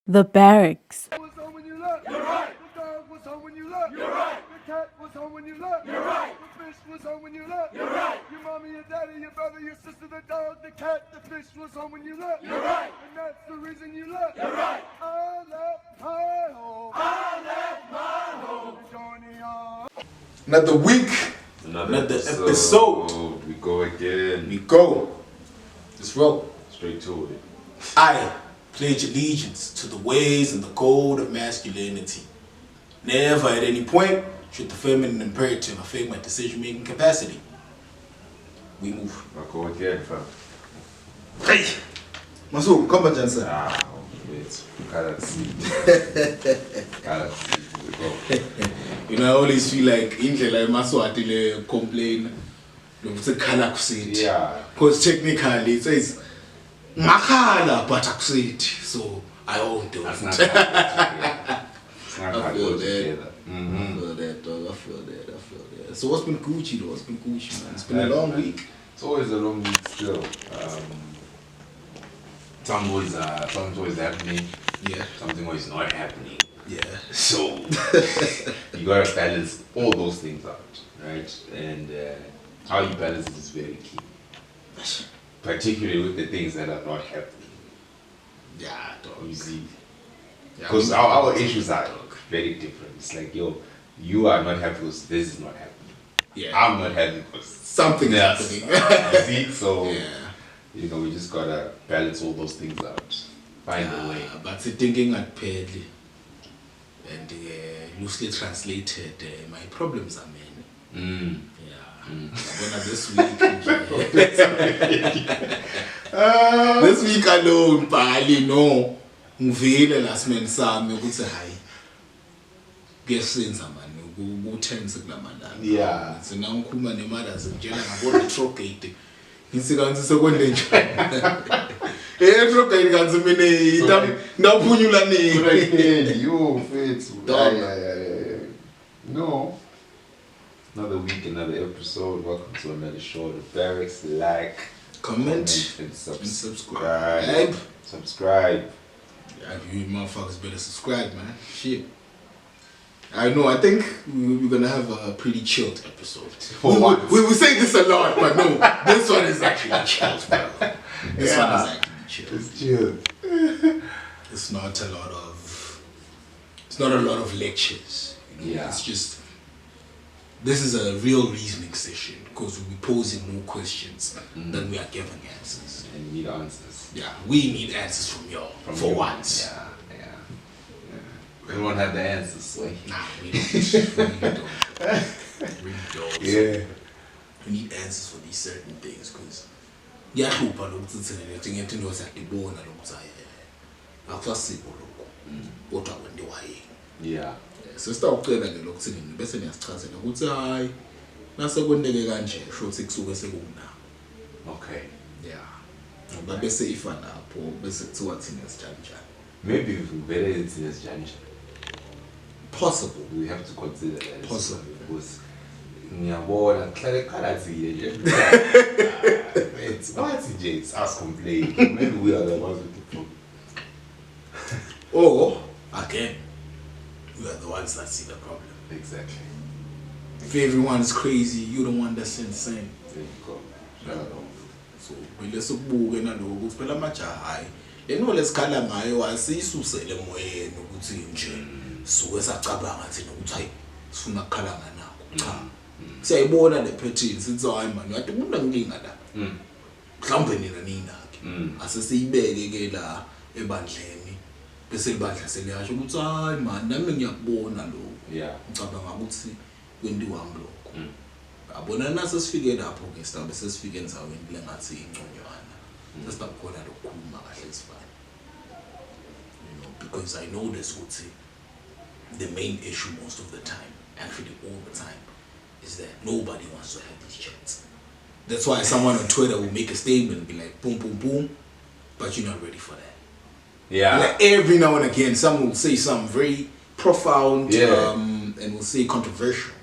The Barracks. Was home when you left. You're right. The dog was home when you left. You're right. The cat was home when you left. You're right. The fish was home when you left. You're right. Your mommy, your daddy, your brother, your sister, the dog, the cat, the fish was home when you left. You're right. And that's the reason you left. You're right. I left my home. I left my home. Johnny on. Another week. Another episode. We go again. We go. Let's roll. Straight to it. I pledge allegiance to the ways and the code of masculinity. Never at any point should the feminine imperative affect my decision-making capacity. We move. I go again, fam. Hey! Masu, come on, Jansen. Wait. Gotta see. Gotta see. We go. You know, I always feel like indlela Masu atile complain. Lokuthi khala kusithi. Yeah. Because technically it says makhala but akusithi. So I won't do That's it. not It's not I how it feel goes that. together. I feel that, dog. I feel that. So what's been Gucci though? What's been Gucci, man? It's been a long week. It's always a long week still. Something always happening. Yeah. Something always not happening. Yeah. So you gotta balance all those things out, right? And how you balance it is very key, particularly with the things that are not happening. Yeah, dog. You see, Yeah, because our issues are very different. It's like, yo, you are not happy because this is not happening. Yeah. I'm not happy because Something is else. happening. You see, so Yeah. you know, we just gotta balance all those things out. Find a way. But thinking at Pedley and loosely translated, my problems are many. Yeah. When this week, this week alone, Bali no, ngivile last man sami ukuthi hayi kuyasenza mani ukutense kulamalanga. Yeah. Sina ngikhuluma nemother ngitshela ngabo retrograde. Ngisikanzi sekonde nje. Retrograde kanzi mina ndaphunyula nini. You fit. Yeah. No. Another week, another episode. Welcome to another show. The Barracks. Like, Comment and subscribe. Subscribe. Yeah, you motherfuckers better subscribe, man. Shit. I know, I think we're gonna have a pretty chilled episode. We say this a lot, but no, this one is actually chilled, bro. This one is actually chilled. It's chill. It's not a lot of lectures. You know? Yeah. It's just, this is a real reasoning session because we'll be posing more questions than we are giving answers. And we need answers. Yeah, we need answers from y'all for you. once. Yeah. We don't have the answers, so. Nah, we don't. Really don't. Yeah. We need answers for these certain things because yahlupha lokuthi thina lethi ngento into sakubona lokuthi akusasikho lokho kodwa kwenziwa yini. Yeah. So sitawucela ke lokuthi nini bese niyasichazela ukuthi hayi nase kwendeke kanje shothi kusuke sekuna. Okay. Yeah. Ngoba bese ifa lapho bese kuthiwa thina sijanjani. Maybe if we better it's this junction. Possible. We have to consider that. Possible. Because ngiyabona khalekhalazile nje. It's what nje it's us complaining. Maybe we are the ones with the problem. Or again, we are the ones that see the problem. Exactly. If everyone is crazy, you're the one that's insane. There you go. Shut up. So kumele sibuke naloko ukuthi phela amajaha hayi lento lesikhala ngayo asiyisusele emoyeni ukuthi nje suke sacabanga thina ukuthi hayi sifuna ukukhala nganako cha siyayibona le pattern sithi hayi man yathi kunankinga la mhlawumbe nina ninaki asesiyibeke ke la ebandleni bese ibandla seliyasho ukuthi hayi man nami ngiyakubona lo Yeah. ngicabanga ukuthi kwendiwami lokho abona nase sifike lapho ke sizabe sesifike enzaweni lengathi ingconywana sesibakhona lokukhuluma kahle sifana, you know, because I know this would say the main issue most of the time, actually all the time, is that nobody wants to have these chats. That's why someone on Twitter will make a statement and be like boom boom boom, but you're not ready for that. Yeah. Like every now and again someone will say something very profound and will say controversial.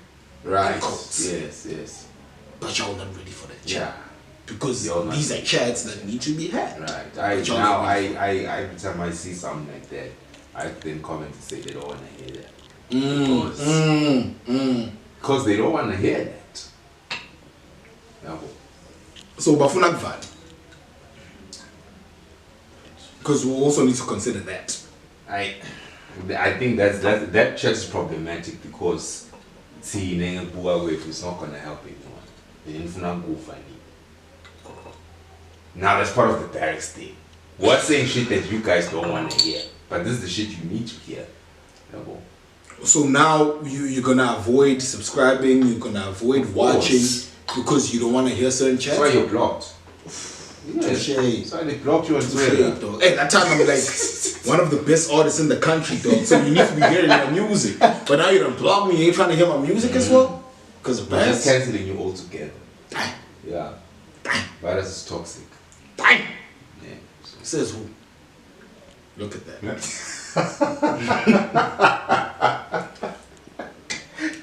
Right. Quotes. Yes. But y'all not ready for that. Yeah. because these are chats that need to be had. Right. Every time I see something like that, I then comment and say they don't want to hear that. Because they don't want to hear that. So bafuna kuvani. Because we also need to consider that. I think that chat is problematic because it's not going to help anyone. Now that's part of the Barracks thing. We're saying shit that you guys don't want to hear, but this is the shit you need to hear. So now you're gonna avoid subscribing, you're gonna avoid watching because you don't want to hear certain chats. That's why you're blocked. Touché. So they blocked you on Twitter. Hey, that time I'm like one of the best artists in the country, dog. So you need to be hearing my music. But now you don't block me. You ain't trying to hear my music as well. Because of I'm just canceling you altogether. Yeah. Virus is toxic. Bang. Yeah. Says who? Look at that.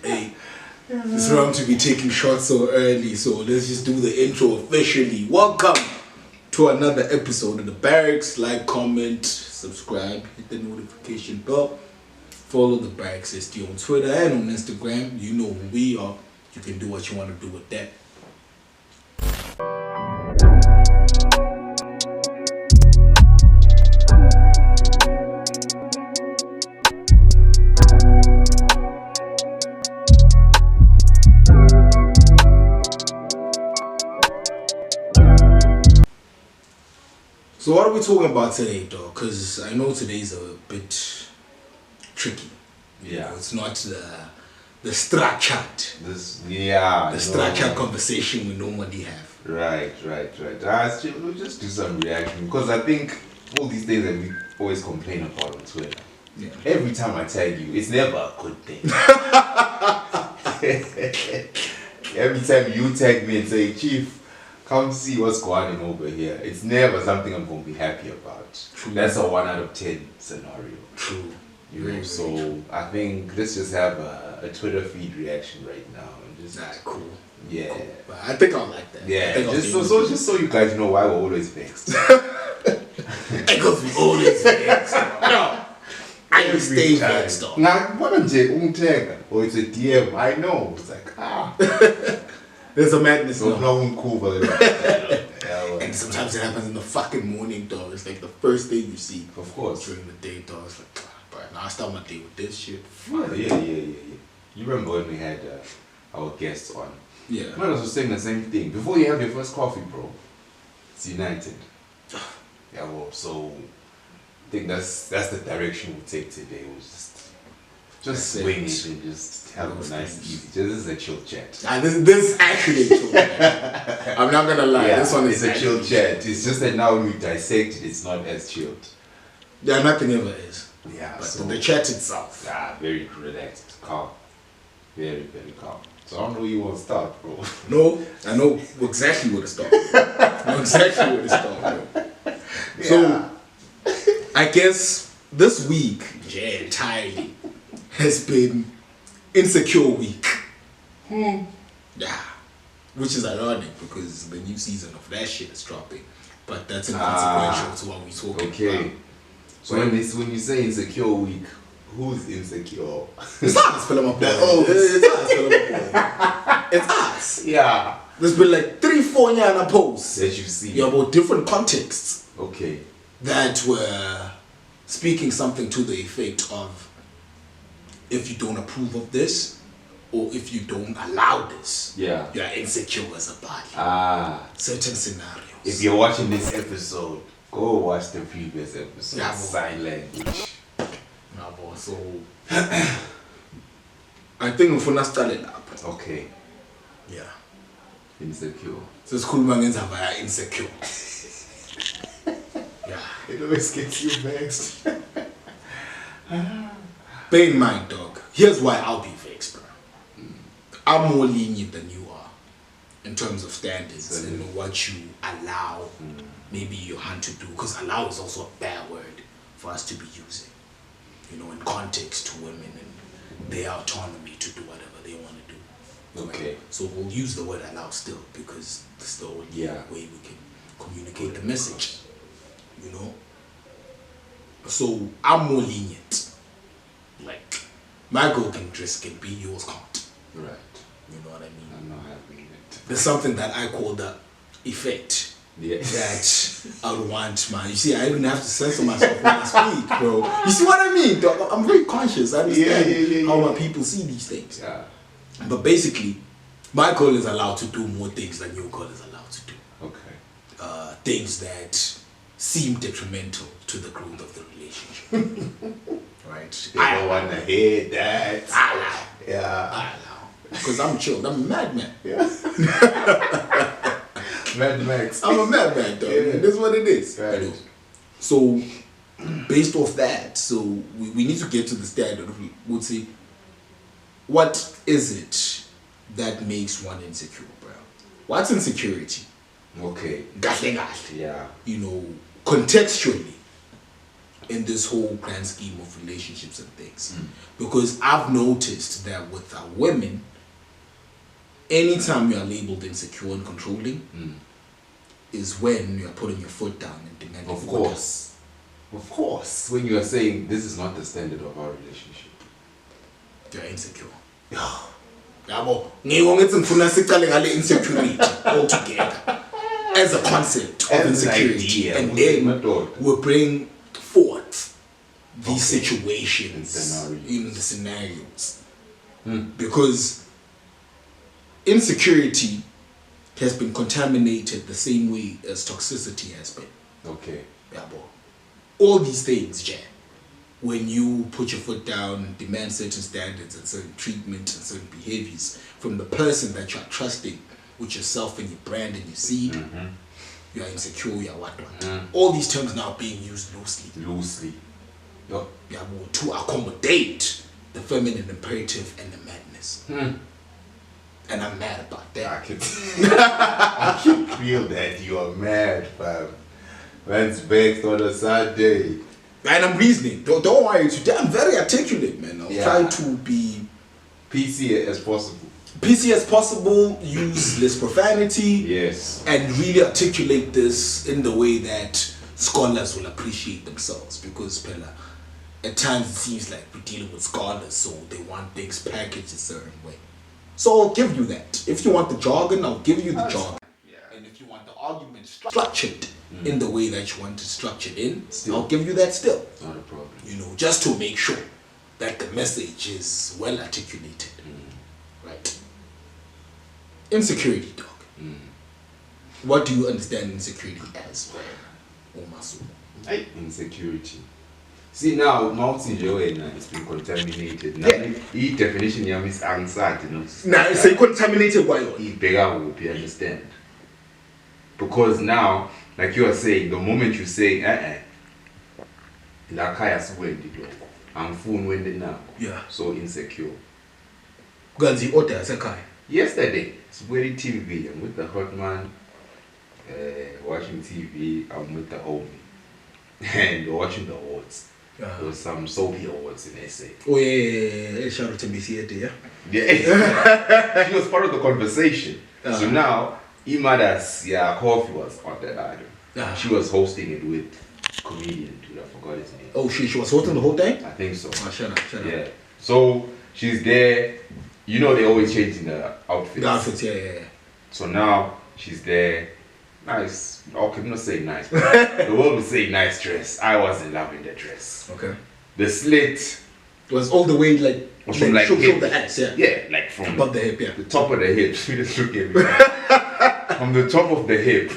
Hey, it's wrong to be taking shots so early, so let's just do the intro officially. Welcome to another episode of the Barracks. Like, comment, subscribe, hit the notification bell. Follow the Barracks ST on Twitter and on Instagram. You know who we are. You can do what you want to do with that. So what are we talking about today, dog? Because I know today's a bit tricky. Yeah. It's not the structured. The structured conversation we normally have. Right. We'll just do some reaction because I think all these things that we always complain about on Twitter. Yeah. Every time I tag you, it's never a good thing. Every time you tag me and say, Chief, come see what's going on over here. It's never something I'm going to be happy about. True. That's a 1 out of 10 scenario. True. So I think let's just have a Twitter feed reaction right now. And just, cool. Yeah. Cool. But I think I'll like that. Yeah. Just so you guys know why we're always vexed. Because we always vexed. No. I stay vexed. Now, what I'm saying, or it's a DM. I know. It's like, There's a madness. And sometimes it happens in the fucking morning, dog. It's like the first thing you see. Of course. During the day, dog. It's like, but now I start my day with this shit. Yeah. You remember when we had our guests on? Yeah. Man was saying the same thing. Before you have your first coffee, bro, it's United. Yeah, well, so I think that's the direction we'll take today. We'll just swing it and just have a nice easy. This is a chill chat. This is actually a chill chat. I'm not gonna lie. This one is a chill chat. It's just that now when we dissect it, it's not as chilled. Yeah, nothing ever is. Yeah, but so, the chat itself. Yeah, very relaxed, calm. Very, very calm. So I don't know where you want to start, bro. No, I know exactly where to start. Bro. So, I guess this week, entirely, has been insecure week. Yeah. Which is ironic because the new season of that shit is dropping. But that's inconsequential to what we talking about. So when you say insecure week, who's insecure? It's us, It's us. Yeah. There's been like 3-4 Yana posts that you see. Yeah, about different contexts. Okay. That were speaking something to the effect of, if you don't approve of this, or if you don't allow this, you're insecure as a body. Certain scenarios. If you're watching this episode, go watch the previous episode. Yeah, sign language. So I think we're gonna start it up. Okay. Yeah. Insecure. So it's cool man via insecure. Yeah. It always gets you vexed. Bear in mind, dog. Here's why I'll be vexed, bro. I'm more lenient than you are in terms of standards and what you allow maybe your hand to do. Because allow is also a bad word for us to be using. You know, in context to women and their autonomy to do whatever they want to do. Okay. So we'll use the word allow still because it's the only way we can communicate the message. You know? So I'm more lenient. Like, my girl can dress, can be, yours can't. Right. You know what I mean? I'm not having it. There's something that I call the effect. Yeah. That I would want, man. You see, I even have to censor myself when I speak, bro. You see what I mean, dog? I'm very conscious. I understand how my people see these things. Yeah. But basically, my girl is allowed to do more things than your girl is allowed to do. Okay. Things that seem detrimental to the growth of the relationship. Right? I don't want to hear that. I allow. Yeah. I allow. Because I'm chilled. I'm a madman. Yeah. Mad Max. I'm a madman, dog. Yeah. That's what it is. Right. You know? So, based off that, so we need to get to the standard. We would say, what is it that makes one insecure, bro? What's insecurity? Okay. Yeah. You know, contextually in this whole grand scheme of relationships and things. Because I've noticed that with our women, anytime you are labeled insecure and controlling is when you are putting your foot down and demanding Of course. Of course. When you are saying this is not the standard of our relationship. You're insecure. Yabo, ngithi ngifuna sicale ngale insecurity altogether as a concept of As an insecurity, idea, and then method. we'll bring forth these situations Scenarios. in the scenarios because insecurity has been contaminated the same way as toxicity has been. Okay. Yabo. All these things, Jan, when you put your foot down and demand certain standards and certain treatment and certain behaviors from the person that you're trusting with yourself and your brand and your seed, you are insecure, you are what. All these terms now being used loosely. Loosely. Yup. Yabo, to accommodate the feminine imperative and the madness. And I'm mad about that. I can feel that you are mad, fam. Man's vexed on a Sunday. And I'm reasoning. Don't worry, today I'm very articulate, man. I'll try to be PC as possible. PC as possible, use less profanity, Yes. and really articulate this in the way that scholars will appreciate themselves. Because, Pella, at times it seems like we're dealing with scholars, so they want things packaged a certain way. So I'll give you that. If you want the jargon, I'll give you the jargon. And if you want the argument structured in the way that you want it structured in, I'll give you that still. Not a problem. You know, just to make sure that the message is well articulated. Right. Insecurity, dog. What do you understand insecurity as, Brian? Insecurity. See now, Mountain Joanna has been contaminated. Now, the definition here is anxiety. Now, it's a contaminated why? You understand? Because now, like you are saying, the moment you say, la kaya suwendi lo, I'm phone when now. Yeah. So insecure. Because the order is a guy. Yesterday, it's very TV. I'm with the hot man, watching TV. I'm with the homie, and watching the awards. There was some soapy awards in SA. Oh yeah. Shout out to BC, Yeah. She was part of the conversation. So now, Imada's coffee was on that item. She was hosting it with comedian dude, I forgot his name. Oh, she was hosting the whole thing? I think so. Shut up. Yeah. So she's there. You know they always changing the outfits. The outfits, yeah. So now she's there. Nice. Okay, I'm not saying nice. But the world would say nice dress. I wasn't loving the dress. Okay. The slit It was all the way like from like show hip. the ass, yeah. Yeah, like from above the hip, yeah. the top of the hip. She just look at me. From the top of the hip.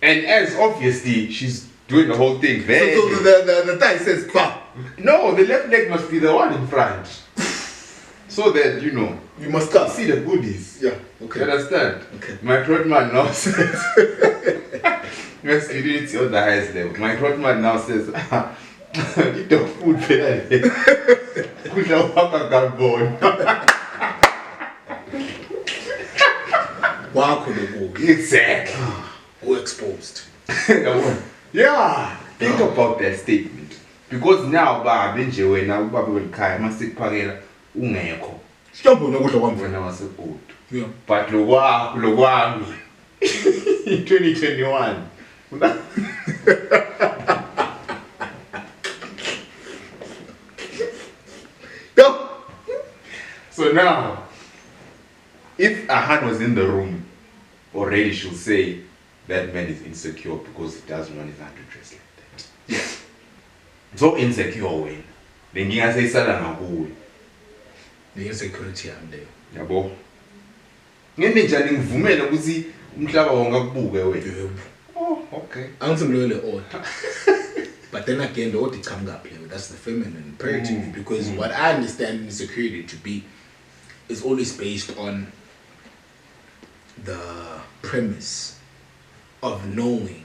And as obviously she's doing the whole thing very. So the thigh says pa. No, the left leg must be the one in front. So that you know You must come. see the goodies. Yeah. Okay. You understand? Okay. My throat man now says masculinity on the highest level. My throat man now says get the food better. Could have got bone. Wow, could have go. Exactly. Who exposed? Yeah. Think about that statement. Because now ba benje wena ubaba welikhaya masiphakela ungekho. when I was old. Yeah. But Luwami in 2021. So now, if Ahan was in the room already, she'll say that man is insecure because he doesn't want his hand to dress like that. Yeah. So insecure when. Then you say Salamahu. The insecurity I'm there. Yabo. Ngene njani ngivumela ukuthi umhlaba wonke kubuke wena. Oh, okay. Angizimlele odd. But then again, the odd comes up here. That's the feminine imperative because what I understand insecurity to be is always based on the premise of knowing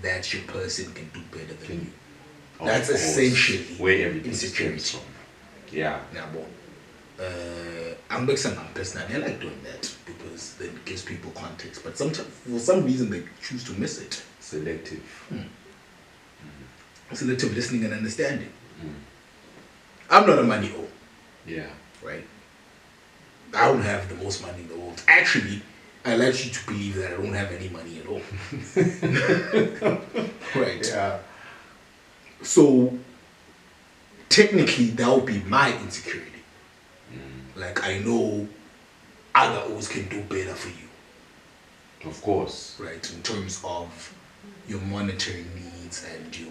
that your person can do better than you. That's essentially where everything insecurity. stems from. Yeah. Now, I'm personally, I like doing that because then it gives people context. But sometimes, for some reason, they choose to miss it. Selective. Selective listening and understanding. I'm not a money o. Yeah. Right? I don't have the most money in the world. Actually, I like you to believe that I don't have any money at all. Right? Yeah. So, technically, that would be my insecurity. Like, I know other O's can do better for you. Of course. Right? In terms of your monetary needs and your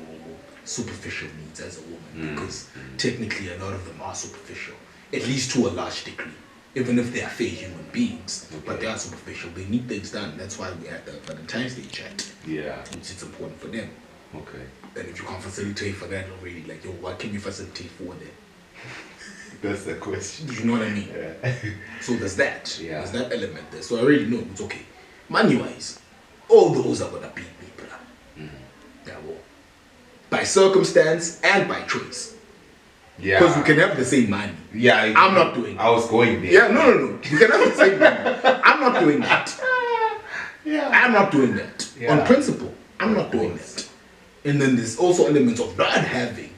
superficial needs as a woman. Because technically, a lot of them are superficial. At least to a large degree. Even if they are fair human beings, but they are superficial. They need things done. That's why we had the Valentine's Day chat. Yeah. Which is important for them. Okay. And if you can't facilitate for that already, like, yo, what can you facilitate for them? That's the question. You know what I mean? Yeah. So there's that. Yeah. There's that element there. So I already know it's okay. Money-wise, all those are gonna beat me, bruh. Yeah, well, by circumstance and by choice. Yeah. Because we can have the same money. Yeah. I'm not doing that. I was going there. Yeah, no. We can have the same money. I'm not doing that. Yeah. I'm not doing that. Yeah. On principle, I'm not doing that. And then there's also elements of not having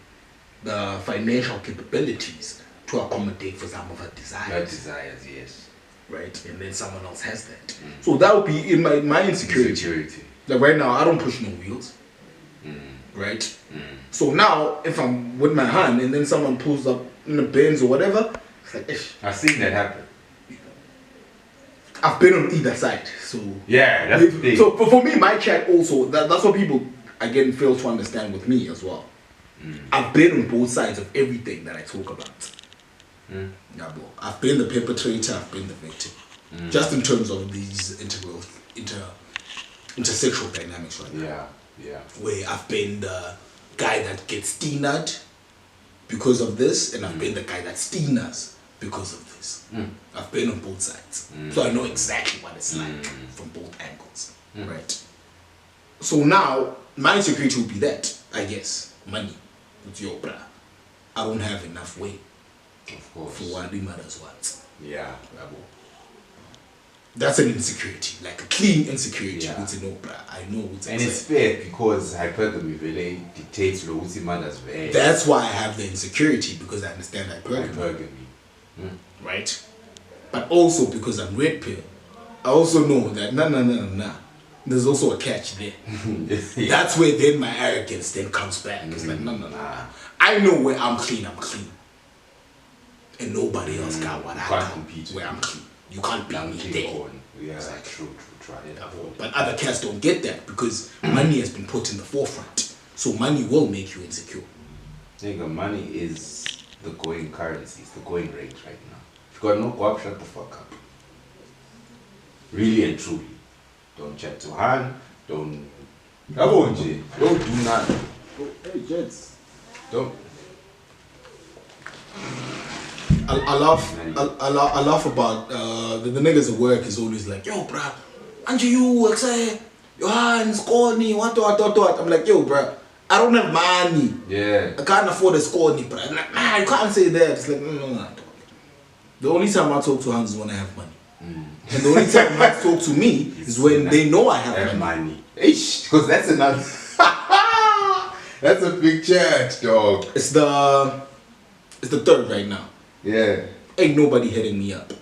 the financial capabilities to accommodate for some of her desires. Her desires, yes. Right? And then someone else has that. So that would be in my insecurity. Like right now, I don't push no wheels. Right? So now, if I'm with my hand and then someone pulls up in the Benz or whatever, it's like, ish. I've seen that happen. I've been on either side. So yeah, that's the thing. So for me, my chat also, that's what people, again, fail to understand with me as well. I've been on both sides of everything that I talk about. Yeah, bro. I've been the perpetrator, I've been the victim. Just in terms of these intersexual dynamics right now. Yeah. Where I've been the guy that gets steened because of this, and I've been the guy that steeners because of this. I've been on both sides. So I know exactly what it's like from both angles. Right? So now, my insecurity would be that, I guess, money. With your bra. I don't have enough weight. Of course. For what matters what. Yeah. That's an insecurity, like a clean insecurity. Yeah. With no bra. I know what's and it's fair because hypergamy really dictates what matters very. That's why I have the insecurity, because I understand hypergamy. Right? But also because I'm red pill, I also know that nah. There's also a catch there. That's where then my arrogance then comes back. It's like, no. I know where I'm clean. And nobody else got what I got where I'm clean. You can't beat me there. Yeah, like, true. Try it. But other cats don't get that because money has been put in the forefront. So money will make you insecure. Nigga, money is the going currency. It's the going rate right now. If you got no guap, shut the fuck up. Really and truly. Don't chat to Han. Don't do nothing. Hey, Jets. Don't. I laugh about the niggas at work is always like, yo, bruh, Angie, you say your hands corny, what. I'm like, yo, bruh, I don't have money. Yeah. I can't afford a corny, bruh. I'm like, nah, you can't say that. It's like, no. The only time I talk to Hans is when I have money. And the only time I talk to me is when they know I have money. Because that's another. That's a big chat, dog. It's the third right now. Yeah. Ain't nobody hitting me up.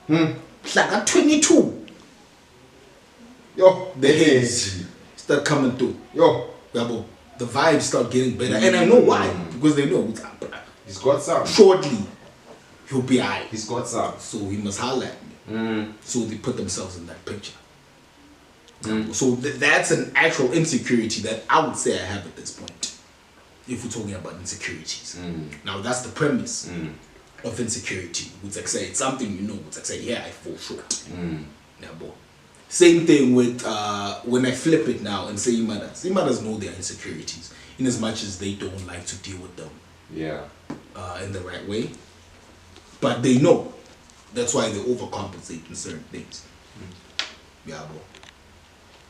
Like at 22. Yo, The haze start coming through. Yo, The vibes start getting better. And I know why. Because they know what's up. he's got some. Shortly, he'll be high. He's got some. So he must holler at me. So they put themselves in that picture. So that's an actual insecurity that I would say I have at this point. If we're talking about insecurities. Now that's the premise of insecurity. Would like say it's something you know. Would like say yeah, I fall short. Yeah, boy. Same thing with when I flip it now and say mothers know their insecurities in as much as they don't like to deal with them. Yeah. In the right way, but they know. That's why they overcompensate in certain things. Yeah, boy.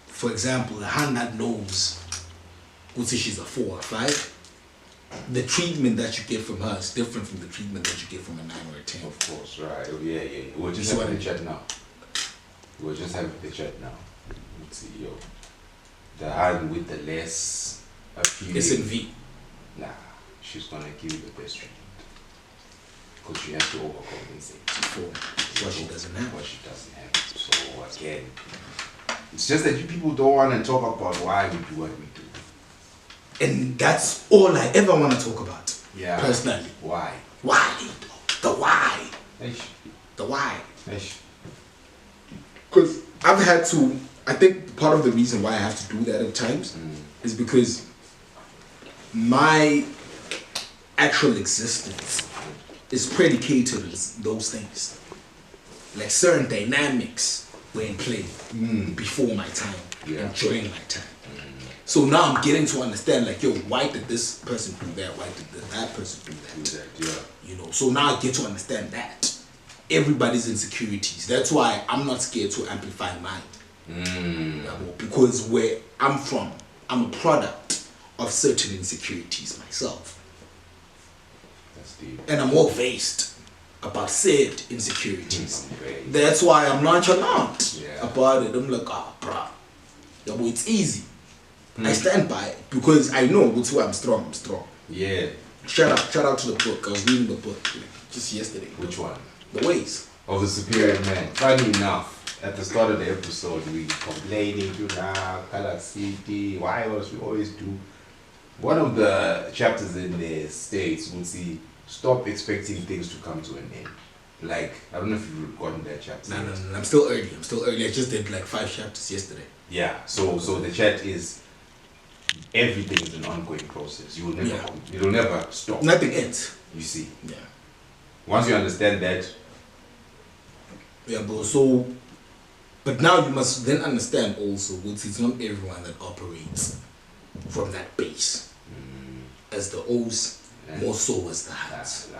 For example, a hand that knows, let's say she's a 4 or 5. The treatment that you get from her is different from the treatment that you get from a 9 or a 10. Of course, right. Yeah. We're just having the chat now. Let's see, yo. The hand with the less appealing. SNV. Nah, she's gonna give you the best treatment. Because she has to overcompensate For what she doesn't have. So again, it's just that you people don't want to talk about why we do what we do. And that's all I ever want to talk about. Yeah. Personally. Why? Why? The why. Eish. The why. Eish. Because I've had to, I think part of the reason why I have to do that at times is because my actual existence is predicated on those things. Like certain dynamics were in play before my time and during my time. So now I'm getting to understand, like, yo, why did this person do that? Why did that person do that? Yeah. You know, so now I get to understand that. Everybody's insecurities. That's why I'm not scared to amplify mine. Because where I'm from, I'm a product of certain insecurities myself. That's deep. And I'm all faced about said insecurities. That's why I'm nonchalant about it. I'm like, bruh. Yeah, but it's easy. I stand by it because I know what's why I'm strong. Yeah. Shout out to the book. I was reading the book just yesterday. Which one? The Ways of the Superior Man. Funny enough, at the start of the episode, we complaining to City. Why else we always do? One of the chapters in there states, we'll see, stop expecting things to come to an end. Like, I don't know if you've gotten that chapter. No, I'm still early. I just did like 5 chapters yesterday. Yeah. So the chat is everything is an ongoing process. You will never it'll never stop. Nothing ends. You see. Yeah. Once you understand that. Yeah, bro. So, but now you must then understand also, it's not everyone that operates from that base. As the O's, more so as the hands.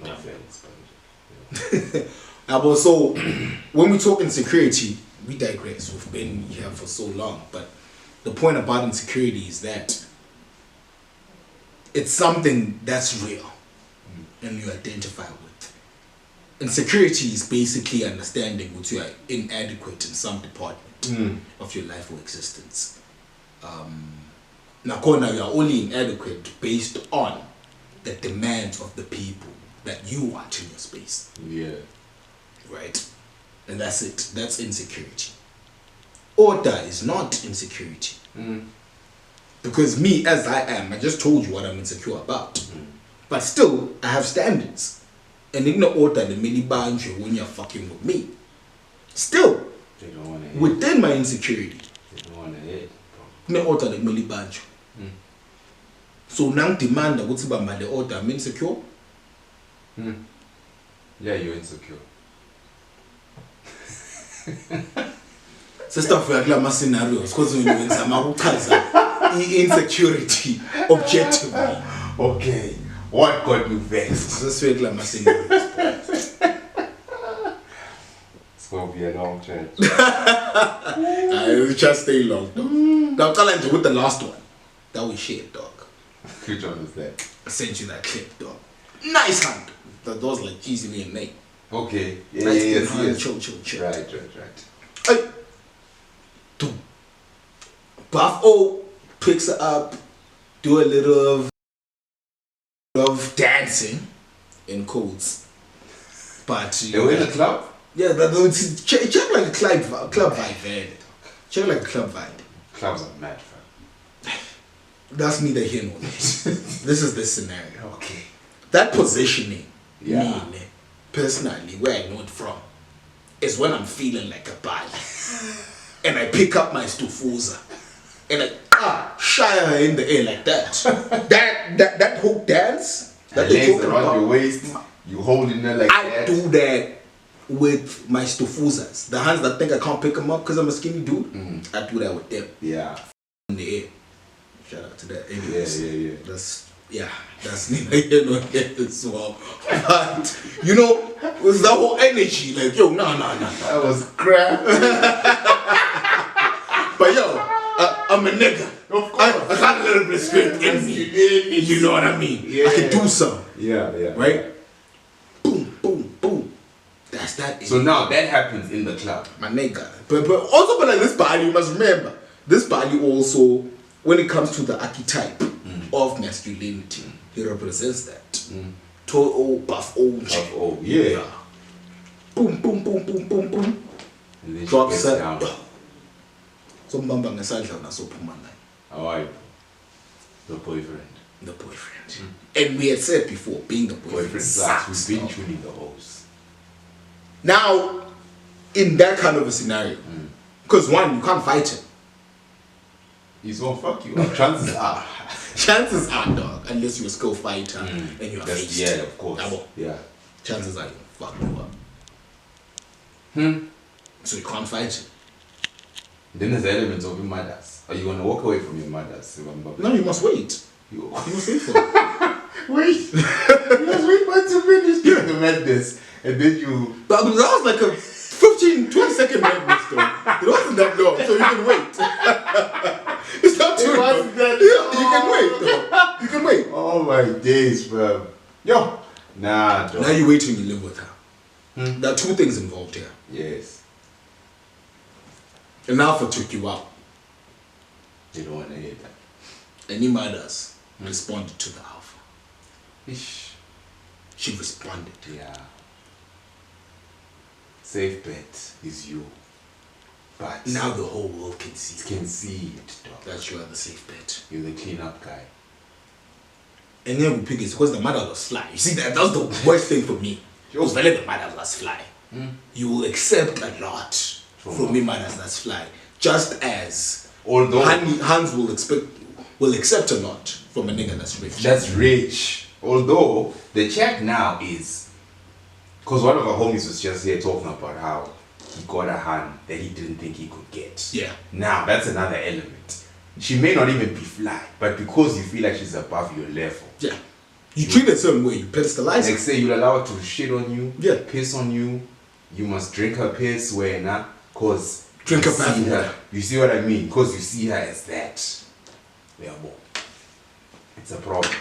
No offense, but so when we talk insecurity, we digress. We've been here for so long, but the point about insecurity is that it's something that's real and you identify with. Insecurity is basically understanding that you are inadequate in some department of your life or existence. Now, you are only inadequate based on the demands of the people that you want in your space. Yeah. Right? And that's it. That's insecurity. Order is not insecurity. Because me, as I am, I just told you what I'm insecure about. But still, I have standards. And in the order, the mini banjo when you're fucking with me. Still, they don't want to within my insecurity. They don't want to hit. In the order, the mini banjo. So now demand that what's about the order, I'm insecure. Yeah, you're insecure. Sister for your scenarios, because when you insecurity objectively. Okay, what got you vexed? This way, scenarios. It's gonna be a long chat. It'll just stay long, dog. Now, tell you with the last one. That was shit, dog. Which one was that? I sent you that clip, dog. Nice hand. That was like easily a name. Okay. Yeah, nice yes. Chill. Right. Hey. Buff O picks her up, do a little of dancing in quotes. But They were in the club? Yeah, check like a club vibe. Check like a club vibe. Clubs are mad, fam. That's neither here nor there. This is the scenario. Okay. That positioning, Yeah. me, personally, where I know it from, is when I'm feeling like a bali. And I pick up my stufuza. And I shy her in the air like that. that hook dance. That The legs around your waist. You holding her like that. I do that with my stufuzas. The hands that think I can't pick them up because I'm a skinny dude. I do that with them. Yeah. In the air. Shout out to that. Anyways, Yeah. That's neither here nor there as well. But you know, with the whole energy, like yo, no. That was crap. But yo, I'm a nigga. Of course. I got a little bit of script in me. You know what I mean? Yeah. I can do something. Yeah. Right? Boom. That's that. So now that happens in the club. My nigga. But also, like this body, you must remember, this body also, when it comes to the archetype of masculinity, it represents that. Tall, buff, old. Yeah. Boom. And then Drops she gets her. down. So mbamba ngesandla nasophuma naye. How are you? The boyfriend. The boyfriend. And we had said before, being the boyfriend sucks. sucks. We've been dog. tuning the hose. Now, in that kind of a scenario, because one, you can't fight him. He's gonna fuck you up. Chances are. Chances are, dog, unless you're a skilled fighter and you're faced. Yeah, of course. Double. Yeah. Chances are you'll fuck you up. So you can't fight him. Then there's the element of your mothers. Are you gonna walk away from your mothers? No, you must wait. You must wait for it. wait. You must wait for it to finish doing the madness. And then you. But that was like a 15-20 second madness though. It wasn't that long, so you can wait. It's not too long. You can wait though. You can wait. Oh my days, bro. Yo. Nah, dog. Now you wait till you live with her. There are two things involved here. Yes. An alpha took you out. They don't want to hear that. Any mothers responded to the alpha. Ish. She responded. Yeah. Safe bet is you. But Now the whole world can see. can see it, dog. That you are the safe bet. You're the cleanup guy. And then we pick it because the mother was fly. You see, that was the worst thing for me. It was very the mother was fly. You will accept a lot from me mothers that's fly. Just as Although Hans will accept a lot from a nigga that's rich. that's rich. Although the check now is because one of our homies was just here talking about how he got a hand that he didn't think he could get. Yeah. Now that's another element. She may not even be fly, but because you feel like she's above your level. Yeah. You treat her a certain way, you pedestalize Like her. say you'll allow her to shit on you, Yeah. piss on you, you must drink her piss where not cause Drink you her bath see water. You see what I mean? Because you see her as that. Yeah, boy. It's a problem.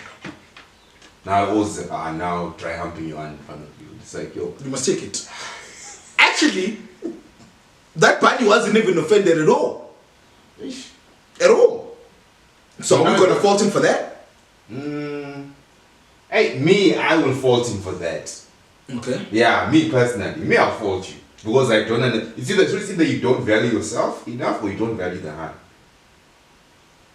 Now always are now dry humping you in front of you. It's like yo. You must take it. Actually, that body wasn't even offended at all. At all. So are we gonna fault him for that? Hey, me, I will fault him for that. Okay. Yeah, me personally. Me, I'll fault you. Because I don't it's either you don't value yourself enough or you don't value the hand.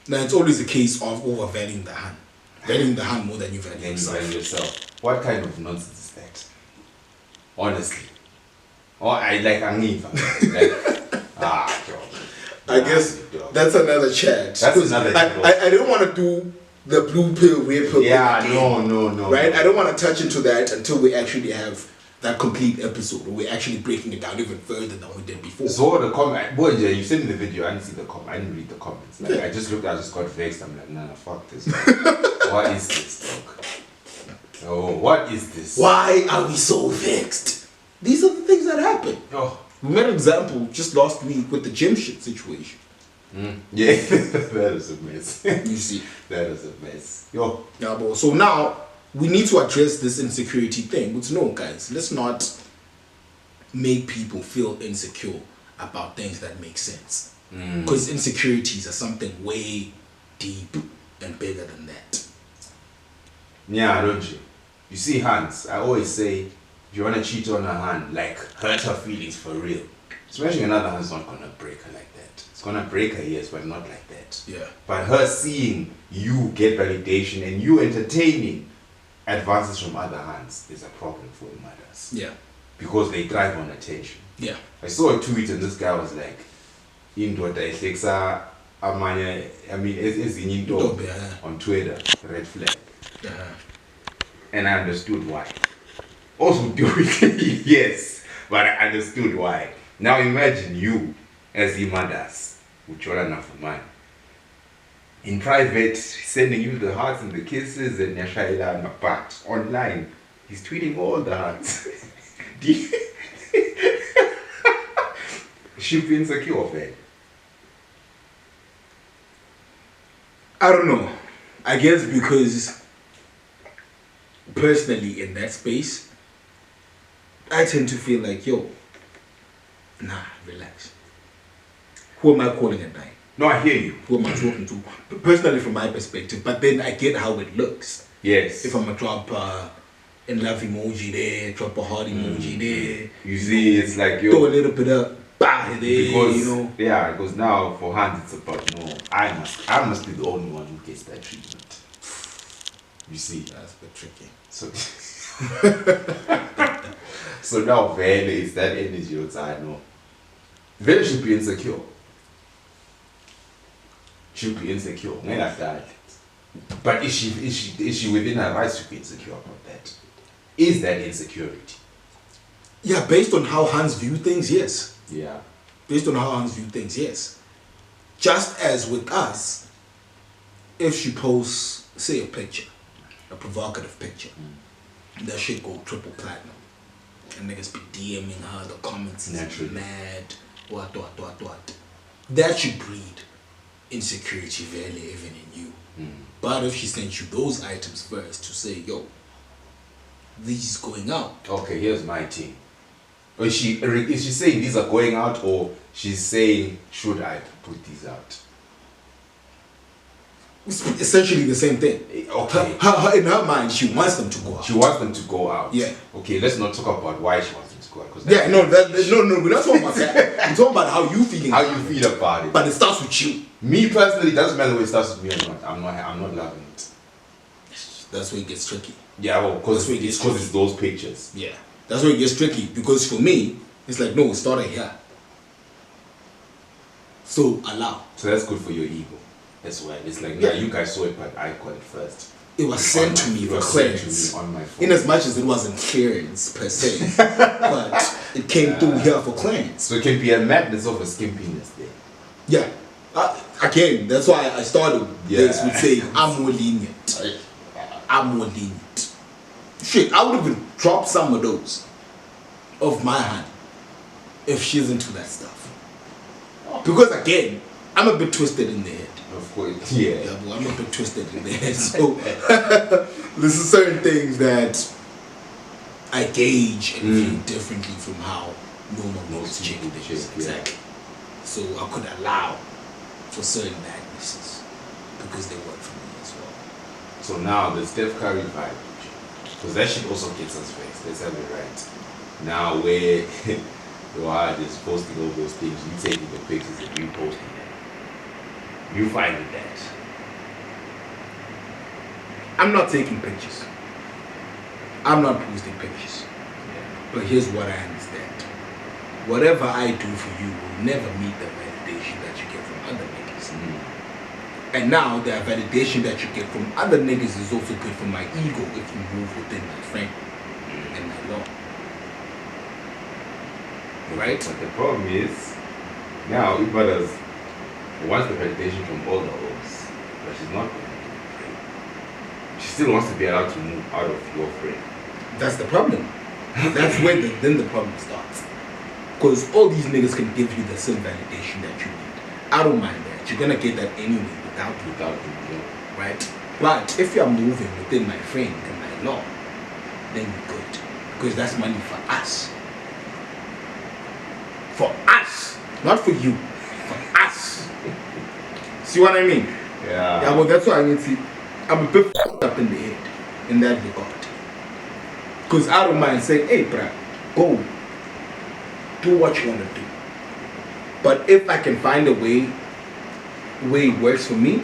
Now it's always a case of overvaluing the hand. Valuing the hand more than you value Then you yourself. value yourself. What kind of nonsense is that? Honestly. Or I like Angiva. Dog. I guess Dog. that's another chat. That's another chat. I don't want to do the blue pill, red pill. Yeah, thing no. again, Right? I don't want to touch into that until we actually have that complete episode where we're actually breaking it down even further than we did before. So the comment, boy, yeah, you sent me the video. I didn't see the comment. I didn't read the comments. Like I just got vexed. I'm like, nah, fuck this. What is this, dog? Oh, what is this? Why are we so vexed? These are the things that happen. Oh. We made an example just last week with the gym shit situation. Yeah, that is a mess. You see. That is a mess. Yo. Yeah, bro. So now we need to address this insecurity thing. But no, guys, let's not make people feel insecure about things that make sense. Because insecurities are something way deep and bigger than that. Yeah, don't you? You see, Hans, I always say you want to cheat on her hand, like hurt her feelings for real. Smashing another hand's not gonna break her like that. It's gonna break her, yes, but not like that. Yeah. But her seeing you get validation and you entertaining advances from other hands is a problem for the mothers. Yeah. Because they thrive on attention. Yeah. I saw a tweet and this guy was like, indoda ehlekisa amanye, I mean, ezinye intombi on Twitter, red flag. Yeah. And I understood why. Also do it, yes, but I understood why. Now imagine you, as the mothers, with your enough man, in private, sending you the hearts and the kisses and Yashaila, but online, he's tweeting all the hearts. She'll be insecure of it. I don't know. I guess because personally in that space, I tend to feel like, yo, nah, relax. Who am I calling at night? No, I hear you. Who am I talking to? Personally from my perspective, but then I get how it looks. Yes. If I'm gonna drop in love emoji there, drop a heart emoji there. You see, it's like, yo. Throw a little bit of bah there, Because, you know. yeah, because now for hands it's about, no, I must be the only one who gets that treatment. You see? That's a bit tricky. So, so now Vele is that energy outside, no. Vele should be insecure. Should be insecure. But is she within her rights to be insecure about that? Is that insecurity? Yeah, based on how Hans view things, yes. Yeah. Based on how Hans view things, yes. Just as with us, if she posts, say, a picture, a provocative picture, that shit go triple platinum. And niggas be DMing her, the comments is mad, what. That should breed insecurity very even in you. But if she sent you those items first to say, yo, these going out. Okay, here's my thing. Is she saying these are going out, or she's saying, should I put these out? It's essentially the same thing. Okay. In her mind, she wants them to go out. She wants them to go out. Yeah. Okay, let's not talk about why she wants them to go out. No, we're not talking about that. We're talking about how you feeling. How you feel about it. But it starts with you. Me personally, it doesn't matter where it starts with me or not. I'm not loving it. That's where it gets tricky. Yeah, well, because it's those pictures. Yeah. That's where it gets tricky. Because for me, it's like, no, it started here. So allow. So that's good for your ego. That's why it's like, yeah, you guys saw it, but I got it first. It was sent to me for clearance. On my phone. In as much as it wasn't clearance per se, but it came through here for clearance. So it can be a madness of a skimpiness there. Yeah. Again, that's why I started this with saying I'm more lenient. I'm more lenient. Shit, I would even drop some of those of my hand if she's into that stuff. Because again, I'm a bit twisted in the head. Of course, yeah. But I'm a bit twisted in the head. So there's certain things that I gauge and view differently from how normal most chick is. Exactly. So I could allow for certain madnesses because they work for me as well. So now the Steph Curry vibe, because that shit also gets us vexed. Let's have it right. Now where your heart is posting all those things, you taking the pictures and reposting them. You find with that? I'm not taking pictures. I'm not posting pictures. But here's what I understand. Whatever I do for you will never meet the validation that you get from other niggas. And now the validation that you get from other niggas is also good for my ego if you move within my frame and my law. Right? But the problem is, now if others wants the validation from all the hoes, but she's not going to do it. She still wants to be allowed to move out of your frame. That's the problem. That's where then the problem starts. Because all these niggas can give you the same validation that you need. I don't mind that. You're gonna get that anyway without you, right? But if you're moving within my frame and my law, then you're good. Because that's money for us. For us, not for you. For us. See what I mean? Yeah. Yeah, well, that's why I mean, see, I'm a bit f***ed up in the head in that regard. Because I don't mind saying, hey, bruh, go. Do what you want to do. But if I can find a way it works for me,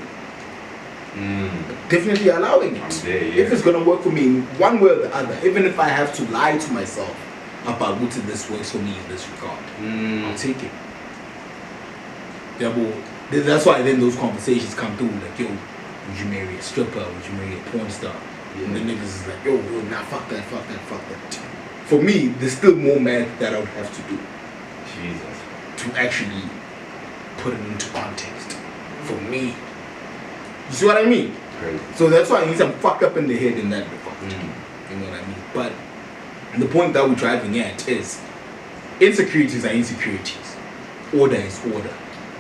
definitely allowing it. There, yeah. If it's going to work for me in one way or the other, even if I have to lie to myself about what this works for me in this regard, I'll take it. Yeah, but that's why then those conversations come through, like, yo, would you marry a stripper? Would you marry a porn star? Yeah. And the niggas is like, yo, nah, fuck that. For me, there's still more math that I would have to do Jesus. to actually put it into context. For me. You see what I mean? Crazy. So that's why I need some fucked up in the head in that regard. You know what I mean? But the point that we're driving at is insecurities are insecurities. Order is order.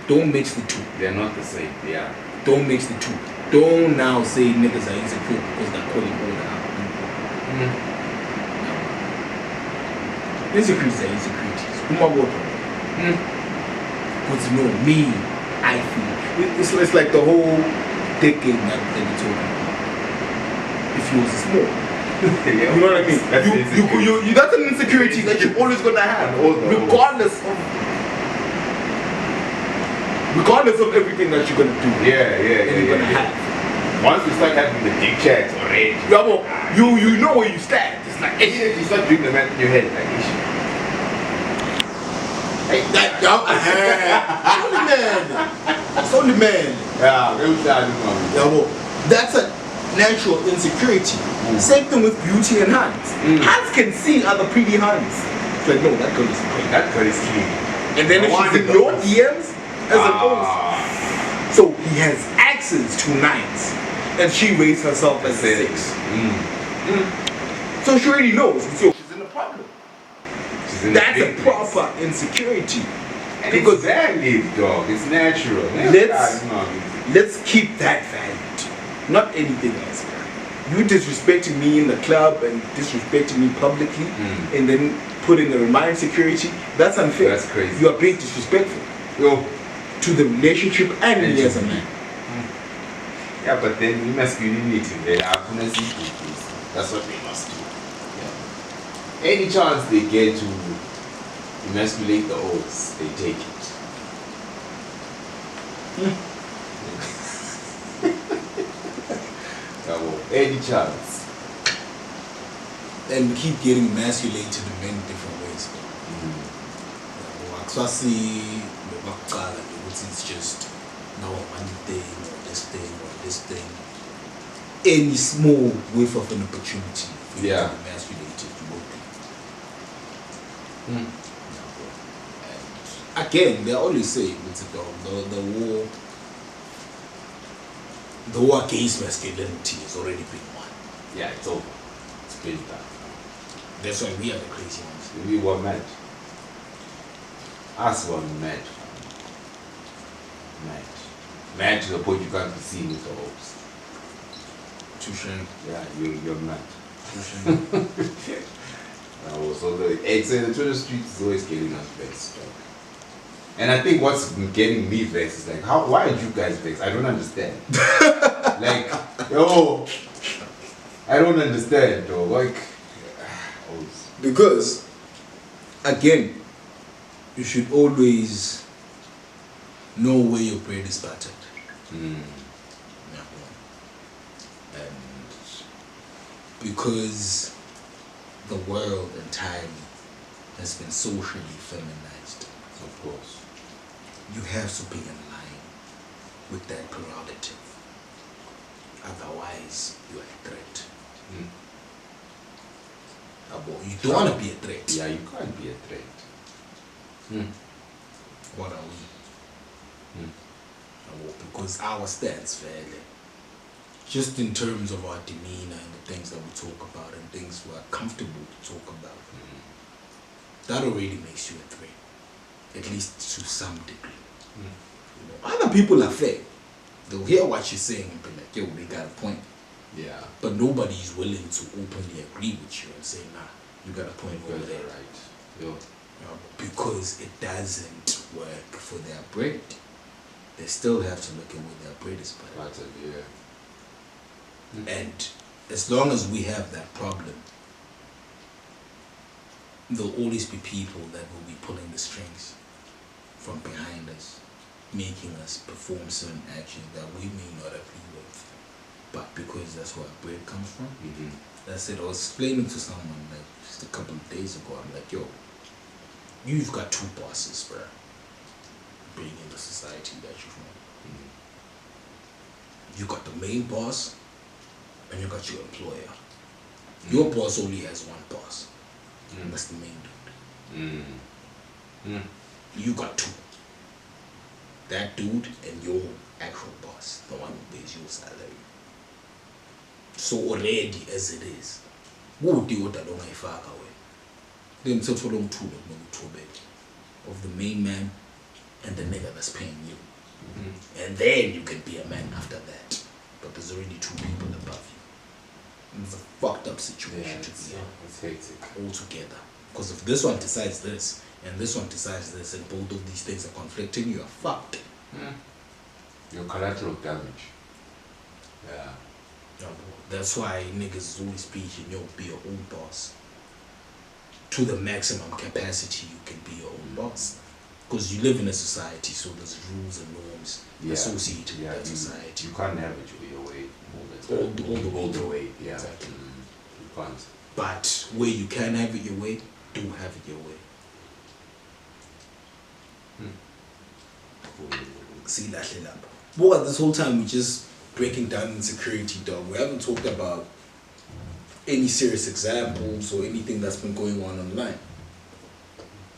Don't mix the two. They're not the same. Yeah. Don't mix the two. Don't now say niggas are insecure because they're calling order out. Insecurities are insecurities. Because you know me, I feel it's like the whole dick game that we're talking about. If yours is small. You know what I mean? That's an insecurity that you're always gonna have, regardless of everything that you're gonna do. Yeah. You're gonna have. Once you start having the dick chats already, you know where you stand. It's like you start doing the math in your head, like, it's only man. That's a natural insecurity. Same thing with beauty and hands. Hands can see other pretty hands. It's like, no, that girl is pretty. that girl is clean. And then if she's in your DMs, as opposed. So he has access to 9s. And she raised herself as a 6. So she already knows. So she's in a problem. That's a proper insecurity. And because exactly, dog, it's natural. Let's keep that valued, not anything else. You disrespecting me in the club and disrespecting me publicly, and then putting my insecurity, that's unfair. That's crazy. You are being disrespectful to the relationship and me as a man. Yeah, but then masculinity, that's what they must do. Yeah. Any chance they get to emasculate the oaths, they take it. Any chance. And we keep getting emasculated in many different ways. It's just no one thing or this thing. Any small whiff of an opportunity for you to be emasculated locally. And again, they always say the war against masculinity has already been won. Yeah, it's over. It's been done. That's why we are the crazy ones. We were mad. Us were mad. Mad to the point you can't be seen with the hopes. Touche. Yeah, you're mad. Touche. So the Twitter street is always getting us vexed. And I think what's getting me vexed is like, why are you guys vexed? I don't understand. I don't understand, though. Because, again, you should always know where your bread is buttered. And because the world entirely has been socially feminized, of course, you have to be in line with that prerogative. Otherwise, you are a threat. You don't want to be a threat. Yeah, you can't be a threat. What are we? Because our stance, fairly, just in terms of our demeanor and the things that we talk about and things we are comfortable to talk about, that already makes you a threat, at least to some degree. Other people are fair. They'll hear what you're saying and be like, yo, they got a point. Yeah. But nobody is willing to openly agree with you and say, nah, you got a point over there. Right. Because it doesn't work for their bread. They still have to look at where their bread is buttered. Yeah. And as long as we have that problem, there'll always be people that will be pulling the strings from behind us, making us perform certain actions that we may not agree with, but because that's where our bread comes from. That's it. I was explaining to someone like just a couple of days ago. I'm like, yo, you've got two bosses, bro, being in the society that you're from. You got the main boss, and you got your employer. Your boss only has one boss, and that's the main dude. You got two. That dude and your actual boss, the one who pays your salary. So already as it is, what do you want to do? Then it's for long two of the main man and the nigga that's paying you. And then you can be a man after that. But there's already two people above you. And it's a fucked up situation to be in. It's hectic. Altogether. Because if this one decides this, and this one decides this, and both of these things are conflicting, you are fucked. Your collateral damage. Yeah. That's why niggas is always preaching, yo, be your own boss. To the maximum capacity you can be your own boss. Because you live in a society, so there's rules and norms associated with that society. You can't have it your way all the time. All the way. Yeah. Exactly. You can't. But where you can have it your way, do have it your way. See that shit up. But this whole time we just breaking down insecurity, dog. We haven't talked about any serious examples or anything that's been going on online.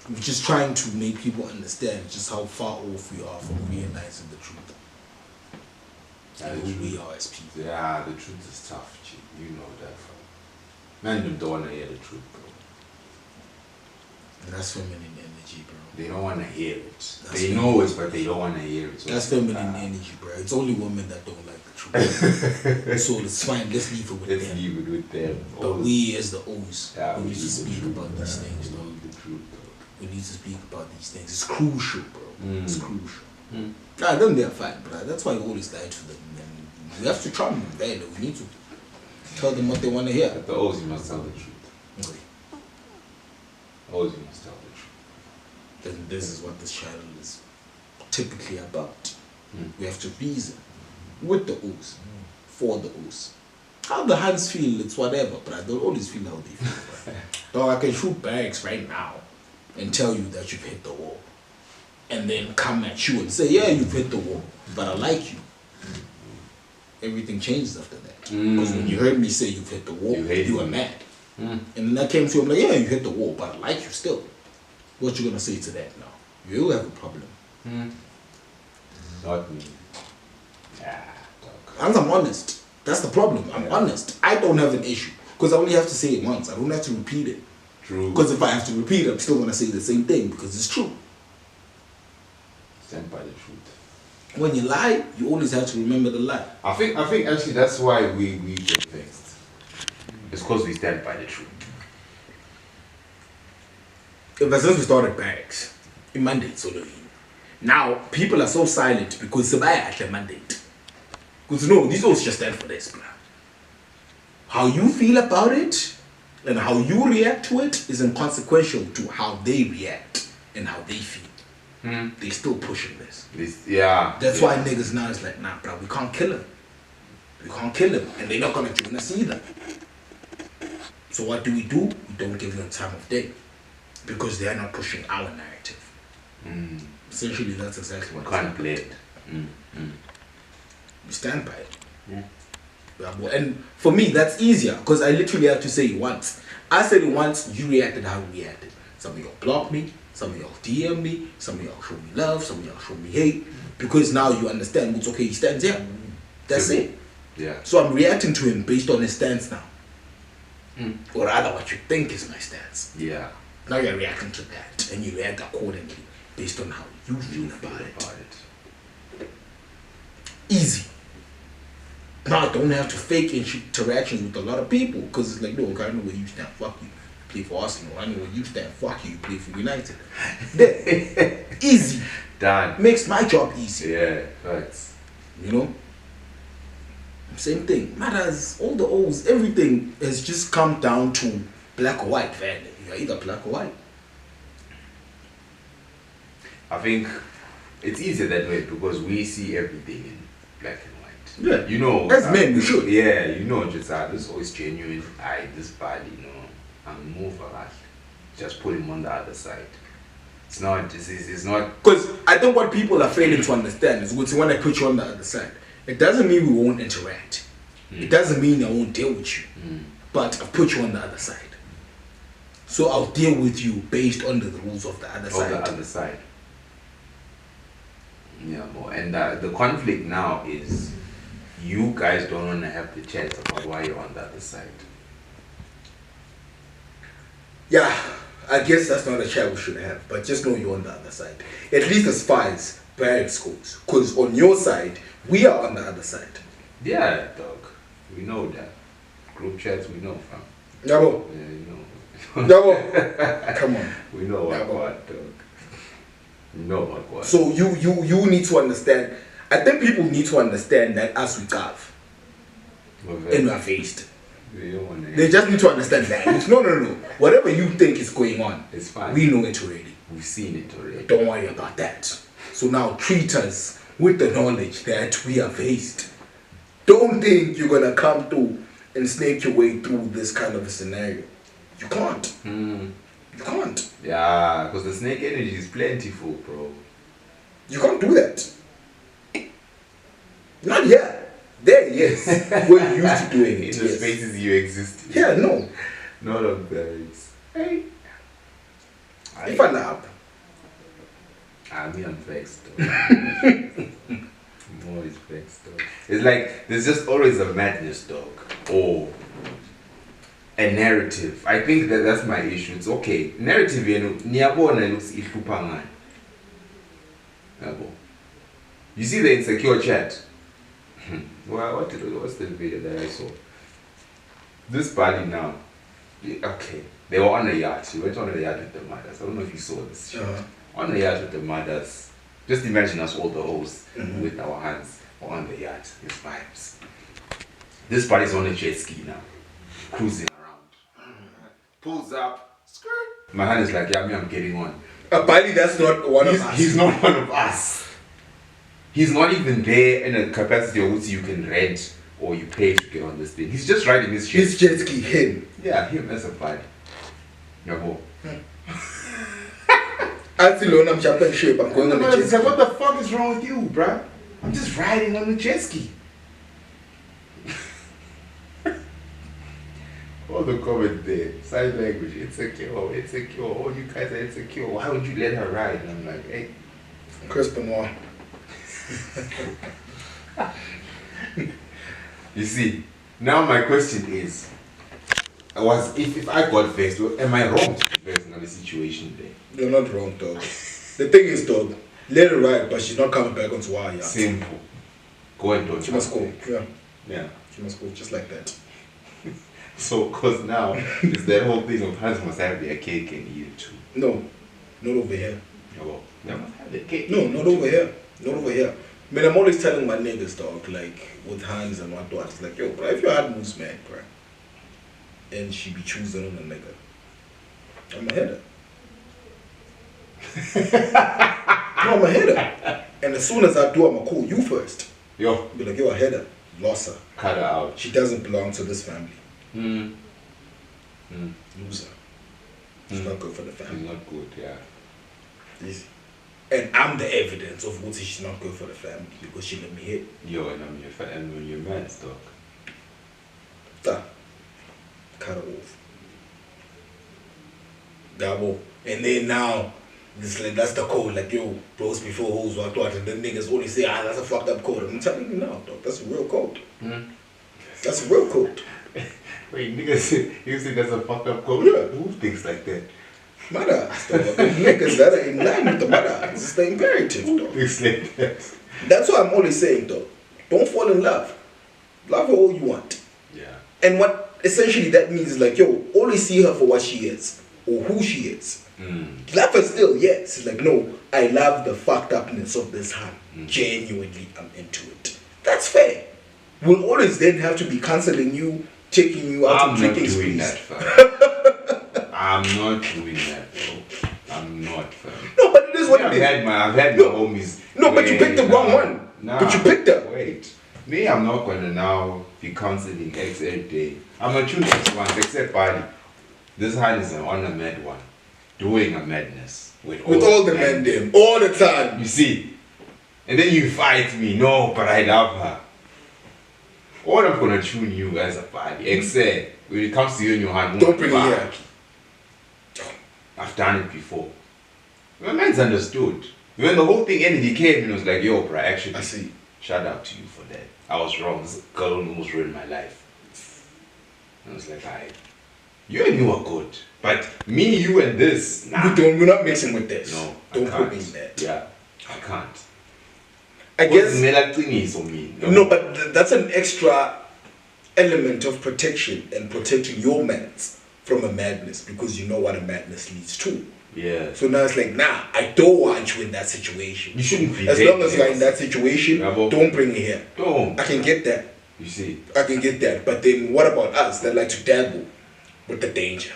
We're just trying to make people understand just how far off we are from realizing the truth. And who we are as people. Yeah, the truth is tough, G. You know that. Men don't want to hear the truth, bro. And that's feminine energy, bro. They don't want to hear it. They know it, but they don't want to hear it. So that's feminine energy, bro. It's only women that don't like the truth. So it's fine. Let's leave it with them. Let's leave it with them. But we as the O's, yeah, we need to speak about these things, dog. The truth, we need to speak about these things. It's crucial, bro. It's crucial. Then they're fine, bro. That's why we always lie to them. And we have to try them, man. We need to tell them what they want to hear. But the O's, you must tell the truth. Okay. O's, you must tell the truth. Then this is what this channel is typically about. We have to reason with the O's, for the O's. How the hands feel, it's whatever, but I don't always feel how they feel. Dog, I can shoot Barracks right now and tell you that you've hit the wall. And then come at you and say, yeah, you've hit the wall, but I like you. Everything changes after that. Because when you heard me say you've hit the wall, you were mad. And then I came to him like, yeah, you hit the wall, but I like you still. What you gonna say to that now? You have a problem. Not me. Yeah, And I'm honest. That's the problem. I'm honest. I don't have an issue. Because I only have to say it once. I don't have to repeat it. True. Because if I have to repeat it, I'm still gonna say the same thing because it's true. Stand by the truth. When you lie, you always have to remember the lie. I think actually that's why we get vexed. It's because we stand by the truth. Ever since we started Barracks, in mandate solo. Now people are so silent because they at the mandate. Because no, these all just stand for this, bro. How you feel about it and how you react to it is inconsequential to how they react and how they feel. They still pushing this. That's why niggas now is like, nah, bro, we can't kill him. We can't kill him, and they're not gonna join us either. So what do? We don't give them time of day because they are not pushing our narrative. Essentially, that's exactly what. Can't play it. We stand by it. And for me, that's easier because I literally have to say it once. I said it once, you reacted how you reacted. Some of y'all blocked me, some of y'all DM me, some of y'all show me love, some of y'all show me hate. Because now you understand what's okay, he stands here. That's it. Yeah. So I'm reacting to him based on his stance now. Or rather what you think is my stance. Yeah. Now you're reacting to that and you react accordingly based on how you feel about it. Easy. Now I don't have to fake interactions with a lot of people because it's like, no, I know where you stand, fuck you. Play for Arsenal, I know where you stand, fuck you, play for United. There. Easy. Done. Makes my job easy. Yeah, facts. You know? Same thing. Matters, all the O's, everything has just come down to black or white, man. You're either black or white. I think it's easier that way because we see everything in black and white. Yeah. You know, as men, we should. Yeah, you know, just this is always genuine. This body, you know, I'm more for that. Just put him on the other side. It's not. It's not. Because I think what people are failing to understand is when I put you on the other side, it doesn't mean we won't interact. It doesn't mean I won't deal with you. But I've put you on the other side. So I'll deal with you based on the rules of the other side. The other side. Yeah, more. And the conflict now is you guys don't want to have the chat about why you're on the other side. Yeah, I guess that's not a chat we should have, but just know you're on the other side. At least as far as Barracks goes. Because on your side, we are on the other side. Yeah, dog. We know that. Group chats, we know, fam. Yabo. Yeah, you know. Yabo. Come on. We know what Yabo. God, dog. We know what God. So you need to understand. I think people need to understand that as we carve and we are faced. They just need to understand that. No. Whatever you think is going on, it's fine. We know it already. We've seen it already. Don't worry about that. So now treat us with the knowledge that we are faced. Don't think you're gonna come through and snake your way through this kind of a scenario. You can't. You can't. Yeah, because the snake energy is plentiful, bro. You can't do that. Not yet. There, yes. We're used to doing it. In the spaces you exist in. Yeah, no. Not on Barracks. Hey. If I nap. I'm vexed. I'm always vexed, dog. It's like there's just always a madness, dog. Or a narrative. I think that's my issue. It's okay. Narrative, niyabona looks ihlupha. You see the insecure chat? Well, what's the video that I saw? This body now. Okay. They were on a yacht. She went on a yacht with the mothers. I don't know if you saw this shit. On the yacht with the mothers. Just imagine us all the hoes with our hands on the yacht. It's vibes. This body's on a jet ski now. Cruising around. Pulls up. Skirt. My hand is like, yeah, I'm getting on. Apparently that's not one of us. He's not one of us. He's not even there in a capacity of which you can rent or you pay to get on this thing. He's just riding his jet. His jet ski, him. Yeah, him as a body. Yabo. I'm jumping ship. I'm going on the jet ski. What the fuck is wrong with you, bruh? I'm just riding on the jet ski. All the comments there, sign language, insecure. Oh, you guys are insecure. Why would you let her ride? And I'm like, hey. Chris Benoit. You see, now my question is, if I got vexed, am I wrong to be vexed in the situation there? You're not wrong, dog. The thing is, dog, let her ride, but she's not coming back onto our yacht. Simple. Go and don't. She must go. Yeah. She must go just like that. So, because now, it's that whole thing of hands must have their cake and eat it too. No, not over here. Oh, they must have their cake. No, not over here. Not over here. I mean, I'm always telling my niggas, dog, like, with hands and whatnot, it's like, yo, bro, if your heart moves, man, bro, and she be choosing on a nigga, I'm a header. No, I'm a header. And as soon as I do, I'm going to call you first. Yo. Be like, yo, a header. Lost her. Cut her out. She doesn't belong to this family. Loser. She's not good for the family. She's not good, yeah. Easy. And I'm the evidence of what she's not good for the family because she let me hit. Yo, and I'm your fan when you're mad, dog. Cut her off. Double. And then now, that's the code. Like, yo, bros before hoes, what, and then niggas only say, that's a fucked up code. I'm telling you now, dog, that's a real code. That's a real code. Wait, niggas, you think that's a fucked up code? Yeah. Who thinks like that? Mother, niggas that are in line with the mother. It's the imperative, dog. Thinks like that. That's what I'm always saying, though. Don't fall in love. Love her all you want. Yeah. And what essentially that means is like, yo, always see her for what she is or who she is. Love her still, yes. It's like, no, I love the fucked upness of this hand. Genuinely, I'm into it. That's fair. We'll always then have to be canceling you, taking you out and drinking doing sprees. that, fam. I'm I'm not doing that, bro. I'm not, fam. No, but it is what it is. I've had my homies. No, but you picked the wrong one. Nah, But you picked her. Wait. Me, I'm not gonna now be counseling X every day. I'm gonna choose X once, except body. This hand is on a mad one. Doing a madness. With all the men them. All the time. You see? And then you fight me. No, but I love her. All I'm gonna tune you as a body. Except when it comes to you and your hand, Don't bring it here. I've done it before. My man's understood. When the whole thing ended, he came and was like, yo, bro, actually, I see. Shout out to you for that. I was wrong. This girl almost ruined my life. I was like, you and me were good. But me, you, and this, nah. We're not mixing with this. No, Don't I can't. put me in that. Yeah, I can't. I guess. Melatini on me. No, but that's an extra element of protection and protecting your mans from a madness because you know what a madness leads to. Yeah. So now it's like, nah, I don't want you in that situation. You shouldn't be as long as you're in that situation, Yeah, but- don't bring it here. Don't. I can get that. You see, I can get that. But then what about us that like to dabble with the danger?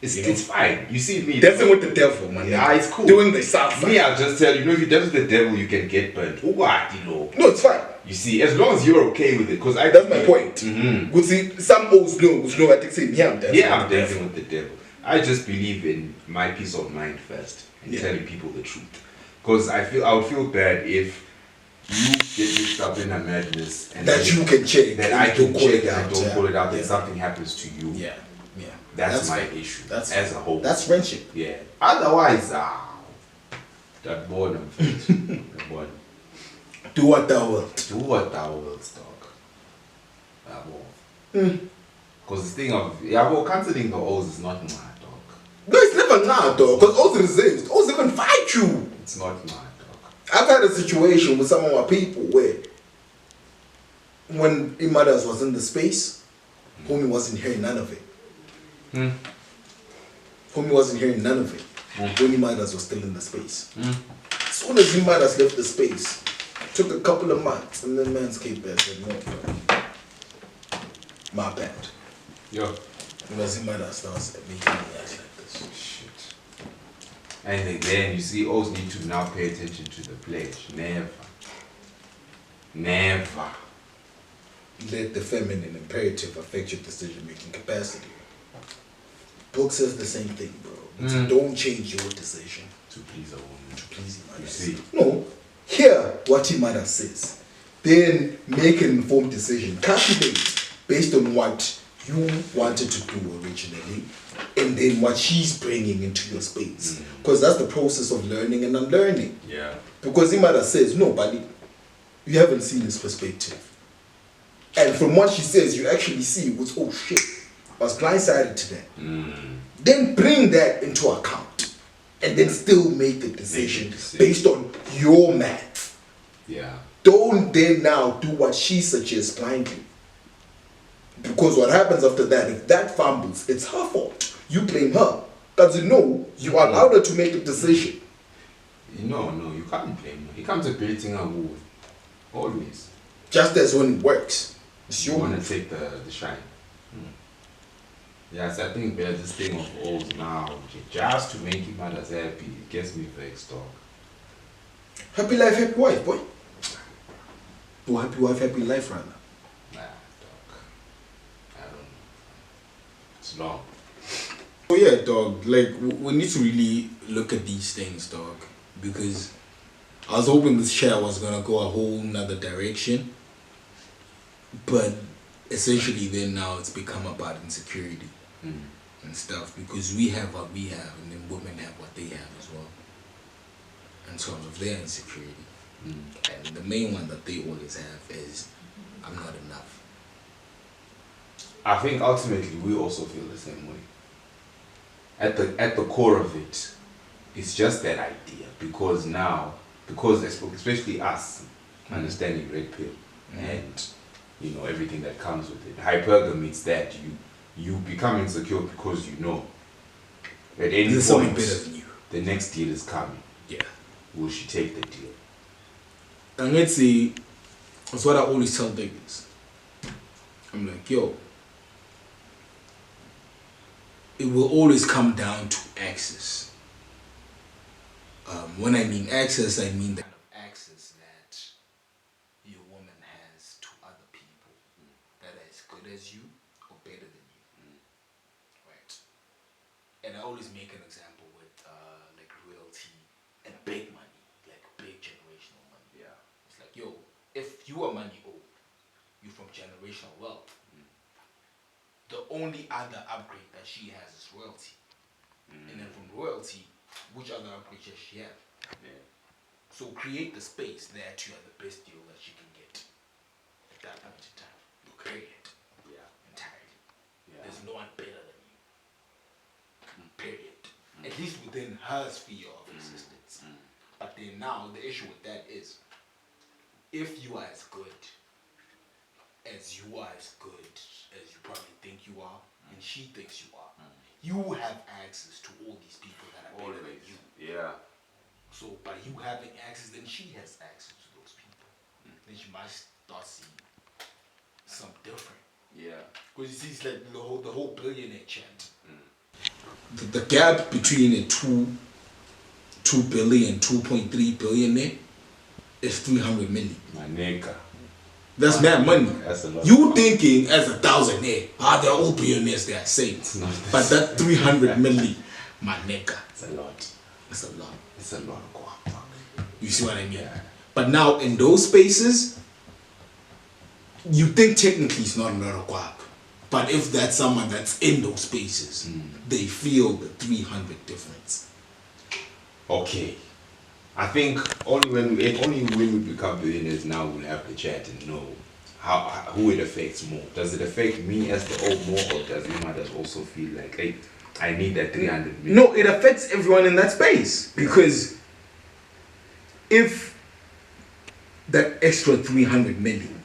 it's fine. You see me. Dancing with the devil, man. Yeah, it's cool. Doing the south side. Me, I'll just tell you, if you dance with the devil, you can get burnt. What, you know? No, it's fine. You see, as long as you're okay with it, because That's my point. Mm-hmm. Good see, some O's know I think say, yeah, I'm dancing. Yeah, I'm with the dancing devil. with the devil. I just believe in my peace of mind first and Yeah. telling people the truth. Because I would feel bad if you get mixed up in a madness and That then you can check. that and I you can call check it and I out, don't yeah. call it out, Yeah. then something happens to you. Yeah. That's my fine. issue. That's as a fine. whole. That's friendship. Yeah. Otherwise, that boredom. That boredom. Do what thou wilt. Do what thou wilt, dog. Because the thing of cancelling the O's is not my dog. No, it's never nah, dog. Because O's resist. O's even fight you. It's not my dog. I've had a situation with some of my people where when Imadas was in the space, homie wasn't hearing none of it. Homie wasn't hearing none of it when Imadas was still in the space. As soon as Imadas left the space, took a couple of months and then man's came back and said, no, bro. My bad. Yo. Because Imadas now making me act like this. Shit. And again, you see, O's need to now pay attention to the pledge. Never. Let the feminine imperative affect your decision-making capacity. Book says the same thing, bro. Don't change your decision To please a woman. to please Imada. You see. No, hear what Imada says. Then make an informed decision. Calculate based on what you wanted to do originally and then what she's bringing into your space. Because that's the process of learning and unlearning. Yeah. Because Imada says, no, buddy, you haven't seen his perspective. And from what she says, you actually see what's, oh shit, I was blindsided to that. Then bring that into account and then still make the decision based on your math. Yeah. Don't then now do what she suggests blindly. Because what happens after that, if that fumbles, it's her fault. You blame her. Because you know, you allowed her to make a decision. No, you can't blame her. He comes to creating a woman. Always. Just as when it works. It's You your want to take the shine. Yes, I think there's this thing of O's now, just to make him as happy, it gets me vexed, dog. Happy life, happy wife, boy. Oh, happy wife, happy life, rather. Nah, dog. I don't know. It's long. Oh yeah, dog. Like we need to really look at these things, dog, because I was hoping this chat was gonna go a whole nother direction, but essentially then now it's become about insecurity and stuff, because we have what we have and then women have what they have as well in terms of their insecurity. And the main one that they always have is, I'm not enough. I think ultimately we also feel the same way. At the core of it, it's just that idea, because especially us understanding red pill and everything that comes with it. Hypergamy means that you become insecure because you know at any There's someone point better than you. the next deal is coming. Yeah. Will she take the deal? And let's say, that's what I always tell niggas. I'm like, yo, it will always come down to access. When I mean access, I mean the kind of access that your woman has to other people that are as good as you or better than you. Right? And I always make an example with like royalty and big money, like big generational money. Yeah. It's like, yo, if you are money old, you're from generational wealth. The only other upgrade that she has is royalty. And then from royalty, which other upgrade does she have? Yeah. So create the space that you are the best deal that she can get at that point in time. You create it. Yeah. Entirely. Yeah. There's no one better than you. Period. At least within her sphere of existence. But then now the issue with that is, if you are as good as you probably think you are, and she thinks you are, you have access to all these people that are better than you. Yeah. So by you having access, then she has access to those people. Then she might start seeing something different. Yeah. Because you see, it's like the whole billionaire chant. The gap between a 2 billion, 2.3 billion there is 300 million. My nigga. That's mad money. That's a lot. You thinking as a thousandaire, they're all billionaires, they are saints. But that 300 million, my nigga. It's a lot. It's a lot. It's a lot of guap. You see what I mean? Yeah. But now in those spaces, you think technically it's not a lot of guap. But if that's someone that's in those spaces, they feel the 300 difference. Okay. I think only when we become billionaires now we'll have the chat and know who it affects more. Does it affect me as the old more, or does the mothers also feel like, hey, I need that 300 million? No, it affects everyone in that space, because if that extra 300 million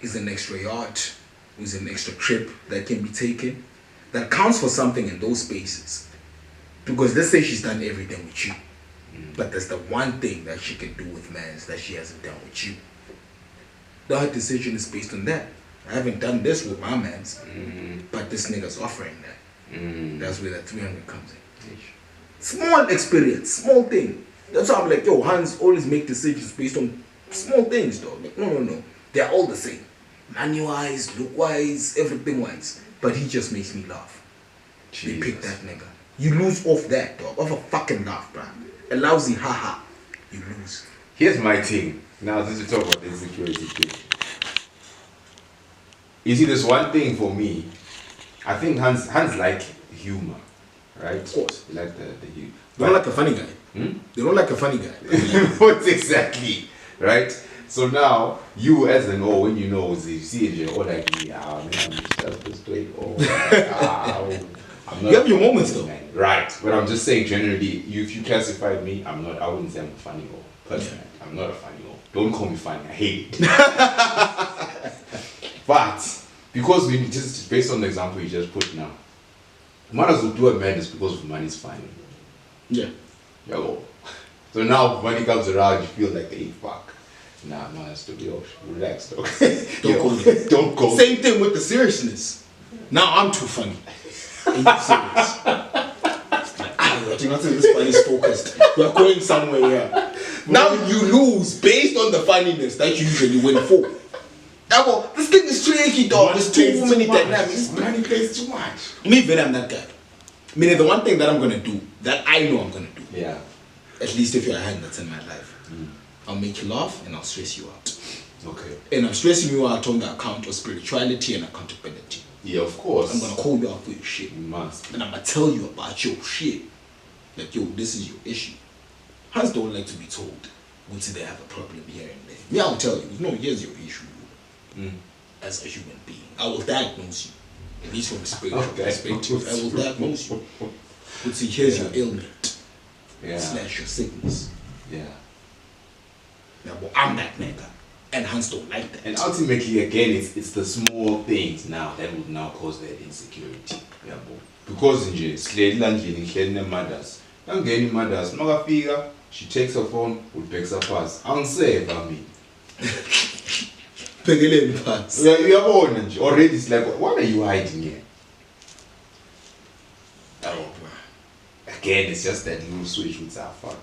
is an extra yacht, is an extra trip that can be taken, that counts for something in those spaces. Because let's say she's done everything with you, but there's the one thing that she can do with mans that she hasn't done with you. Her decision is based on that. I haven't done this with my mans, but this nigga's offering that. That's where that 300 comes in. Small experience, small thing. That's why I'm like, yo, Hans always make decisions based on small things, though. Like, no. They're all the same. Money-wise, look-wise, everything-wise. But he just makes me laugh. They pick that nigga. You lose off that, dog. Off a fucking laugh, bruh. A lousy haha. You lose. Here's my thing. Now, since we talk about the insecurity thing. You see, there's one thing for me. I think Hans like humor, right? Of course. He like the humor. They don't like a funny guy. They don't like a funny guy. What exactly? Right? So now, you as an O, when you see it, you're all like, man, I'm just self-displayed. I'm not. You have your moments though. Man. Right. But I'm just saying, generally, if you classify me, I wouldn't say I'm a funny O. Personally, I'm not a funny O. Don't call me funny. I hate it. But, because we just, based on the example you just put now, mothers will do a madness because money's fine. Yeah. Yo. So now, when money comes around, you feel like, hey, fuck. Nah, man, it's to be relaxed, okay? Don't go. Same thing with the seriousness. Now I'm too funny. And you serious. Do not say this funny is focused. We're going somewhere here. Now you lose based on the funniness that you usually win for. Now, this thing is tricky, dog. There's too many dynamics. Money plays too much. Me, I'm that guy. Meaning the one thing that I'm gonna do, that I know I'm gonna do. Yeah. At least if you're a hand that's in my life. I'll make you laugh and I'll stress you out. Okay. And I'm stressing you out on the account of spirituality and accountability. Yeah, of course. I'm gonna call you out for your shit. You must. And I'm gonna tell you about your shit. Like, yo, this is your issue. Hands don't like to be told when they have a problem here and there. Me, I'll tell you, no, here's your issue. As a human being. I will diagnose you. At least from a spiritual perspective, I will diagnose you. But see, here's your ailment. Slash your sickness. Yeah. Now, well, I'm that nigga. And Hans don't like that. And ultimately, again, it's the small things now that would now cause that insecurity. Yeah, because in mothers, any mothers, Magafika, she takes her phone, would begs her pass. Unsafe, I mean. Pegele pass. Already it's like, what are you hiding here? again, it's just that little switch with our fuck.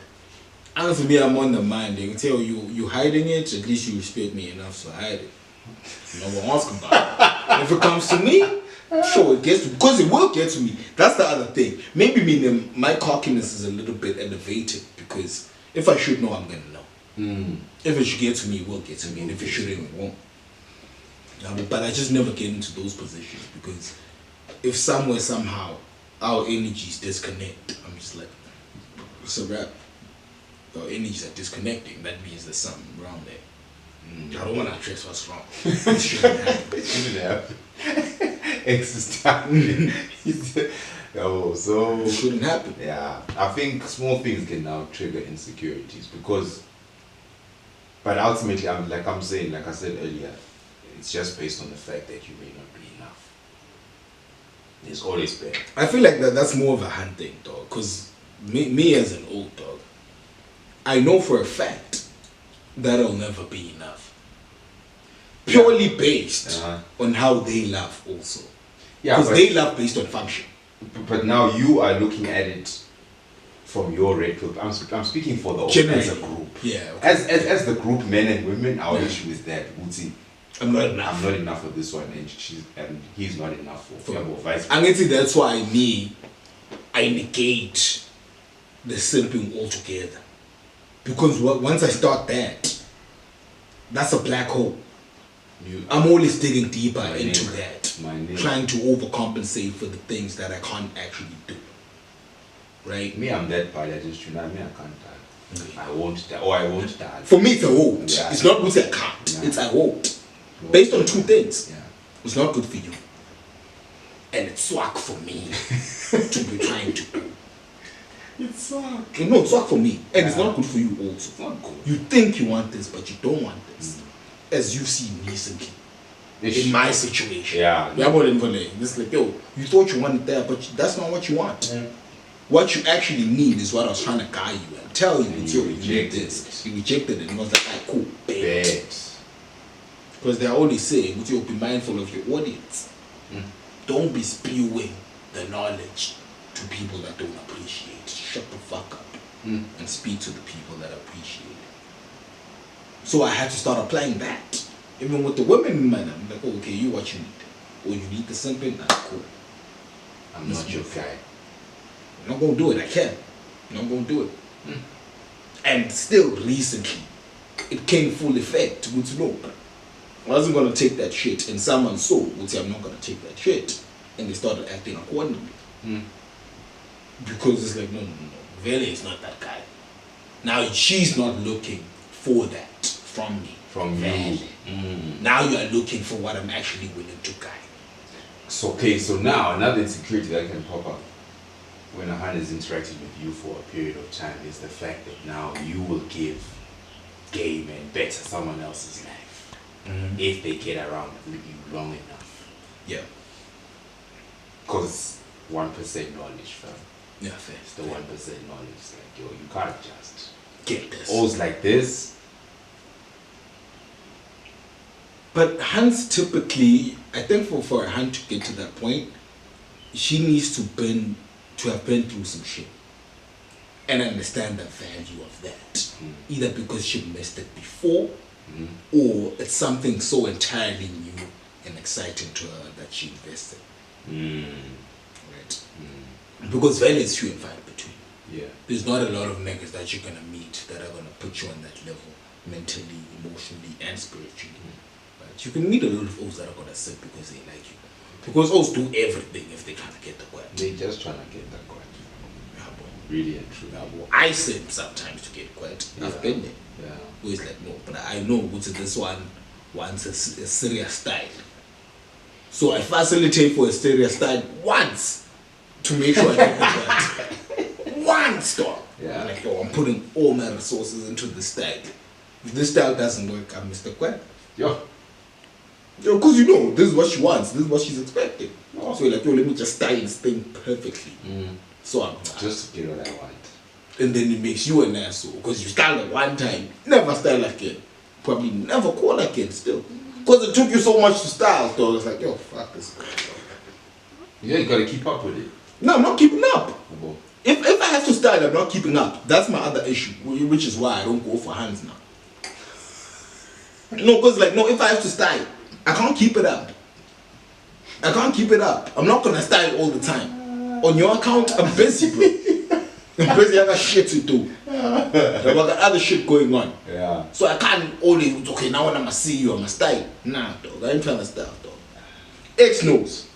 And for me, I'm on the mind. They can tell you hiding it. At least you respect me enough to hide it. No one ask about it. And if it comes to me, sure, it gets to, because it will get to me. That's the other thing. Maybe my cockiness is a little bit elevated because if I should know, I'm gonna know. If it should get to me, it will get to me, and if it shouldn't, it won't. But I just never get into those positions because if somewhere somehow our energies disconnect, I'm just like, it's a wrap. Our energies are disconnecting. That means there's something wrong there. I don't want to address what's wrong. It shouldn't happen. It shouldn't happen. Existential. So It shouldn't happen. yeah, I think small things can now trigger insecurities because, but ultimately, like I said earlier, it's just based on the fact that you may not be enough. There's always been. I feel like that's more of a hand thing, dog. Because me as an old dog, I know for a fact that I'll never be enough. Purely based on how they love also. Yeah, because they love based on function. But now you are looking at it from your red pill. I'm speaking for the as a group. Yeah. Okay. As the group, men and women, our issue is that Uzi, I'm not enough. I'm not enough for this one, and he's not enough for vice versa. And I think that's why I negate the simping altogether. Because once I start that's a black hole. I'm always digging deeper into that, trying to overcompensate for the things that I can't actually do. Right? Me, I'm that bad. I can't die. I won't die. Or I won't die. For me, it's a won't. Yeah. It's not good I can't. Yeah. It's I won't. Based on two things. Yeah. It's not good for you. And it's swag for me to be trying to do. It's swag. No, it's swag for me. And it's not good for you also. It's not good. You think you want this, but you don't want this. As you've seen recently. In my situation. Yeah. It's like, yo, you thought you wanted that, but that's not what you want. Yeah. What you actually need is what I was trying to guide you and tell you. You rejected this. You rejected it and was like, ah, cool, bet. Because they're always saying, you'll be mindful of your audience. Don't be spewing the knowledge to people that don't appreciate it. Shut the fuck up and speak to the people that appreciate it. So I had to start applying that. Even with the women in mind, I'm like, oh, okay, you what you need. Or you need the simping, nah, cool. I'm not your guy. I'm not gonna do it, I can. I'm not gonna do it. And still recently, it came full effect. Good to know. I wasn't gonna take that shit, and someone would say I'm not gonna take that shit. And they started acting accordingly. Because it's like, no. Vele is not that guy. Now she's not looking for that from me. From you. Now you are looking for what I'm actually willing to guide. So now another insecurity that can pop up when a hand is interacting with you for a period of time is the fact that now you will give game and better someone else's life if they get around with you long enough. Yeah. Because 1% knowledge, fam. Yeah, fair. It's the 1% knowledge. Like, yo, you can't just get this. Always like this. But hands typically, I think for a hand to get to that point, she needs to have been through some shit and understand the value of that. Either because she missed it before, or it's something so entirely new and exciting to her that she invested. Right? Because value is few and far between. Yeah. There's not a lot of niggas that you're gonna meet that are gonna put you on that level, mentally, emotionally, and spiritually. You can meet a lot of O's that are gonna sit because they like you. Because O's do everything if they're trying to get the word. They just trying to get the word. Really and truly. I sit sometimes to get quiet. I've been there. Yeah. Always like, no, but I know what's this one wants a serious style. So I facilitate for a serious style once to make sure I get the word. Once, dog. Yeah. I'm like, yo, I'm putting all my resources into this style. If this style doesn't work, I miss the quiet. Yo, because you know, this is what she wants, this is what she's expecting. So you're like, yo, let me just style this thing perfectly. So I'm just to get what I want. And then it makes you an asshole. Because you style it one time, never style again. Probably never call again still. Because it took you so much to style, so it's like, yo, fuck this. Yeah, you gotta keep up with it. No, I'm not keeping up. If I have to style, I'm not keeping up. That's my other issue, which is why I don't go for hands now. No, because like, no, if I have to style, I can't keep it up. I can't keep it up. I'm not gonna style all the time. On your account, I'm busy, bro. I'm busy, I got shit to do. I got other shit going on. Yeah. So I can't always, okay, now when I'm gonna see you, I'm gonna style. Nah, dog, I ain't trying to style, dog. X knows.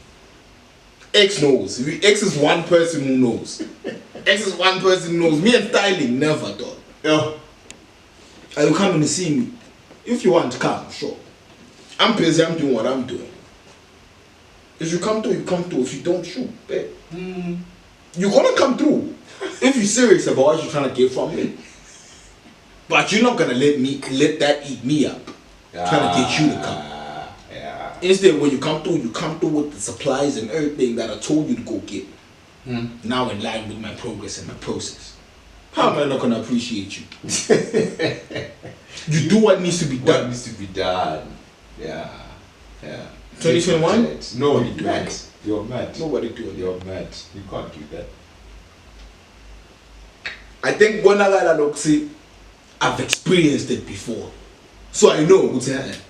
X knows. X is one person who knows. X is one person who knows. Me and styling, never, dog. Yeah. Are you coming to see me? If you want to come, sure. I'm busy, I'm doing what I'm doing. If you come through, you come through. If you don't, shoot, babe. You're gonna come through. If you're serious about what you're trying to get from me. But you're not gonna let that eat me up. Trying to get you to come. Yeah. Instead, when you come through with the supplies and everything that I told you to go get. Now in line with my progress and my process. How am I not gonna appreciate you? You do what needs to be done. What needs to be done? Yeah. Yeah. 2021? No, you're mad. You're mad. Nobody doing that. You're mad. You can't do that. I think when I look, see, I've experienced it before. So I know what's happening.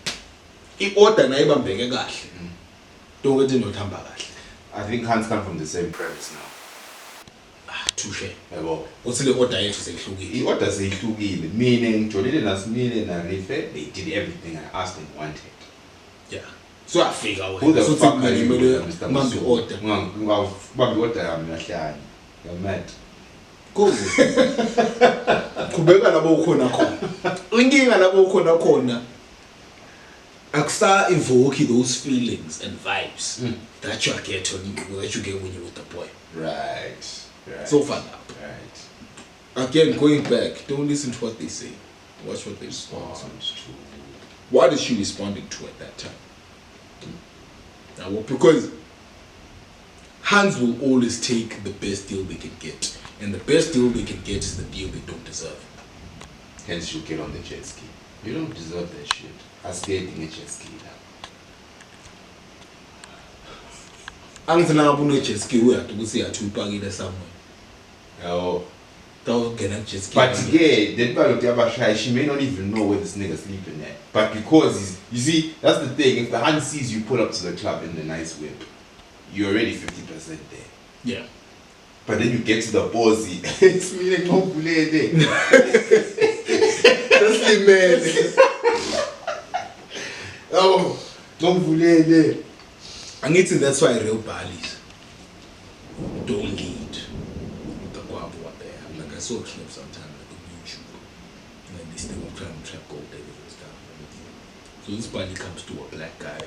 If order na iba mbeke kahle. Don't get no thamba kahle. I think hands come from the same premise now. Touche. Yabo. What's the order yethu sehlukile? I-order seyihlukile. Meaning, Jolene naSimile naRife, they did everything I asked and wanted. Yeah. So I figure out. Who the so fuck are you, Mr. Mr. Mambi order. Mambi order yami yahlanya. You're mad. Kuze. Kubeka labo khona khona. Inkinga labo khona khona. Akusa evoke those feelings and vibes that you get when you're with the boy. Right. Right. So far up. Right. Again, going back, don't listen to what they say. Watch what they respond to. To. What is she responding to at that time? Now, because hands will always take the best deal they can get. And the best deal they can get is the deal they don't deserve. Hence you get on the jet ski. You don't deserve that shit. I scared in a jet ski now. Angithi na abune jet ski uyathi ukuthi yathupakile somewhere. Oh. Don't get a jet ski. But yeah, that part of the other shy, she may not even know where this nigga sleeping at. But because you see, that's the thing. If the hand sees you pull up to the club in the nice whip, you're already 50% there. Yeah. But then you get to the bossy. It's me like no bullet. That's the man. Oh, don't bullet. I need to. That's why real Balis don't lead with the guap what they have. Like I saw a clip sometime like on YouTube, and then this thing of trying to trap gold diggers and stuff. So this Bali comes to a black guy,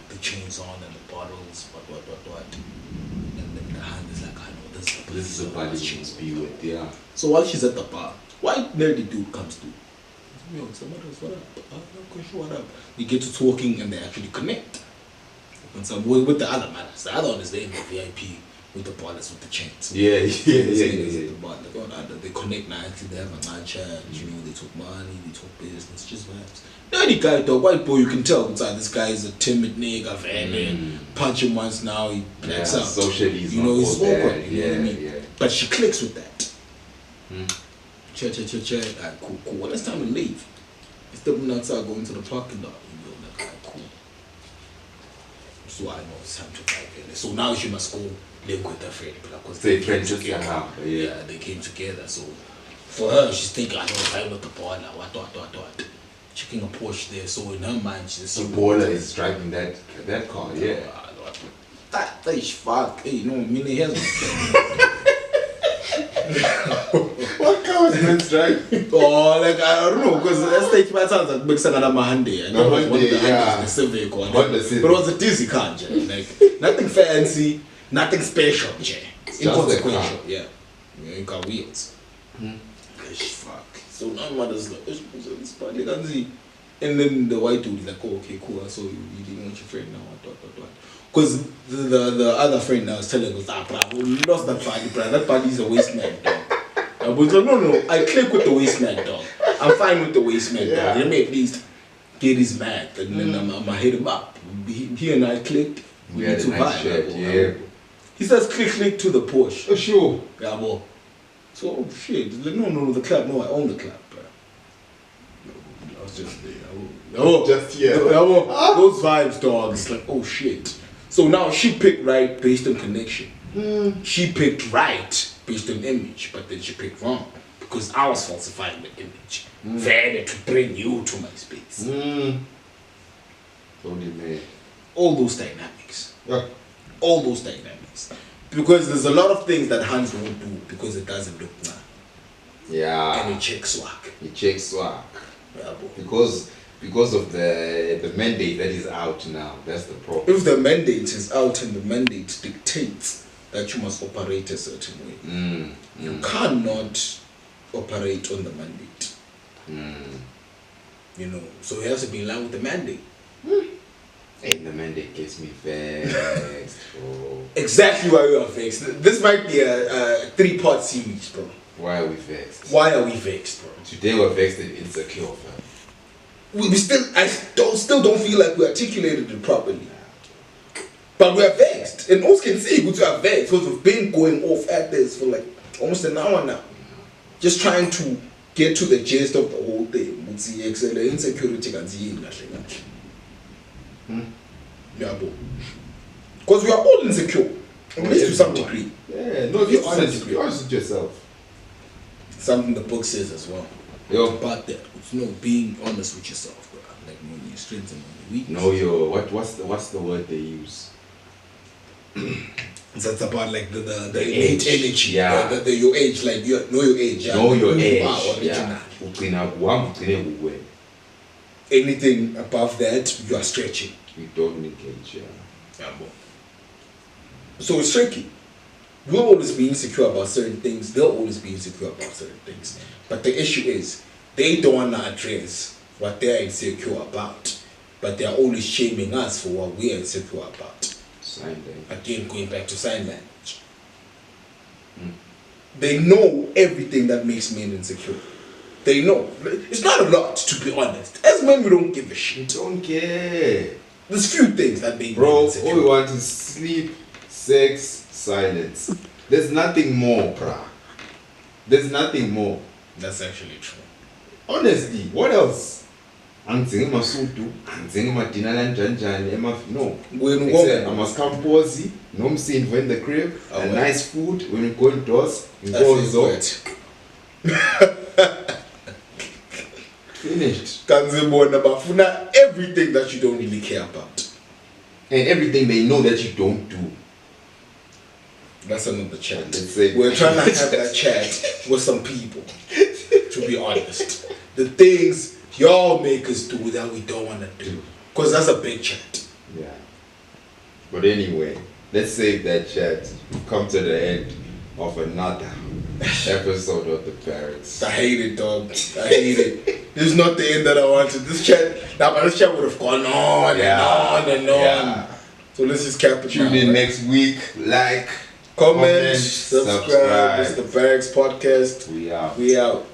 the chains on and the bottles, what, and then the hand is like, I know This is a Bali she must be with, yeah. So while she's at the bar, white nerdy dude comes through. Yo, so what up? What up? They get to talking and they actually connect. And so with the other matters, the other one is there in the VIP with the ballers with the chains. Yeah. They connect nicely, they have a nice chat, you know, they talk money, they talk business, just vibes. Nerdy guy, the white boy, you can tell inside this guy is a timid nigga, fan, punch him once now, he blacks out. Socially, you know, he's awkward, you know what I mean? Yeah. But she clicks with that. Chat. Alright, cool. Well, it's time to leave. Instead of outside going to the parking lot, you know, like, alright, cool. So I know it's time to drive in. So now she must go live with her friend. Because they came together. Yeah, they came together. So for her, she's thinking, I know if I'm with the baller, what. Checking a Porsche there. So in her mind, she's the baller is driving that car, yeah. That is fuck. Hey, no, mini has What car was meant driving? Oh, like I don't know, because that stage by sounds like big Sanada Mahande. I know it was one of the the Civic or Honda Civic. But it was a dizzy car, like nothing fancy, nothing special, inconsequential. Yeah, it got wheels. Fuck. So now mother's like, it's probably can't see. And then the white dude is like, oh, okay, cool. So you didn't want your friend now, what. Because the other friend now is telling us, bro, we lost that party, bro. That party is a waste man, dog. I was like, no, I click with the waste man, dog. I'm fine with the waste man, dog. Let me at least get his mad, and then I'm gonna hit him up. He and I clicked. We need to vibe. He says click to the Porsche. Oh, sure. Yeah, boy. So, oh shit. Like, no, the club. No, I own the club, bro. I was just there. Just here. Those vibes, dog. It's like, oh shit. So now she picked right based on connection. She picked right based on image, but then she picked wrong because I was falsifying the image. Fair to bring you to my space. Totally mad. All those dynamics. Yeah. All those dynamics. Because there's a lot of things that Hans won't do because it doesn't look nice. Yeah. And it checks swag. He checks swag. Yeah, boy. Because of the mandate that is out now. That's the problem. If the mandate is out and the mandate dictates that you must operate a certain way, you cannot operate on the mandate. You know, so you have to be in line with the mandate. And the mandate gets me vexed, bro. Exactly why we are vexed. This might be a 3-part series, bro. Why are we vexed? Why are we vexed, bro? Today we're vexed and insecure, fam. I still don't feel like we articulated it properly. But we are vexed. And all can see we are vexed because we've been going off at this for like almost an hour now. Just trying to get to the gist of the whole thing. Insecurity can see because we are all insecure, at least to some degree. Yeah, no, if you're honest with yourself. Something the book says as well. Yo. About that. It's, you know, being honest with yourself, bro. Like knowing your strengths and knowing your weaknesses. Know your what's the word they use? That's about like the age. innate energy. Yeah. Your age, like know your age. Know your age. Yeah. Yeah. Anything above that, you are stretching. You don't engage, Yeah, bro. So it's tricky. We'll always be insecure about certain things. They'll always be insecure about certain things. But the issue is, they don't want to address what they're insecure about. But they're always shaming us for what we're insecure about. Sign language. Again, going back to sign language. They know everything that makes men insecure. They know. It's not a lot, to be honest. As men, we don't give a shit. Don't care. There's few things that make Bro, men insecure. all we want is sleep, sex, silence. There's nothing more, bruh. There's nothing more. That's actually true. Honestly, what else? Angidzingi masudu, angidzingi madina lanjanjani, no. I must come posy, nomsindvo in the crib, a nice food, when we go indoors, finished. Kanzibona bafuna everything that you don't really care about. And everything they know that you don't do. That's another chat. We're We're trying to have that chat with some people, to be honest. The things y'all make us do that we don't want to do. Because that's a big chat. Yeah. But anyway, let's save that chat. We've come to the end of another episode of the Barracks. I hate it, dog. I hate it. This is not the end that I wanted. This chat would have gone on and on and on. Yeah. So let's just cap it. Tune in next week. Like, comment, subscribe. It's the Barracks podcast. We out. We out.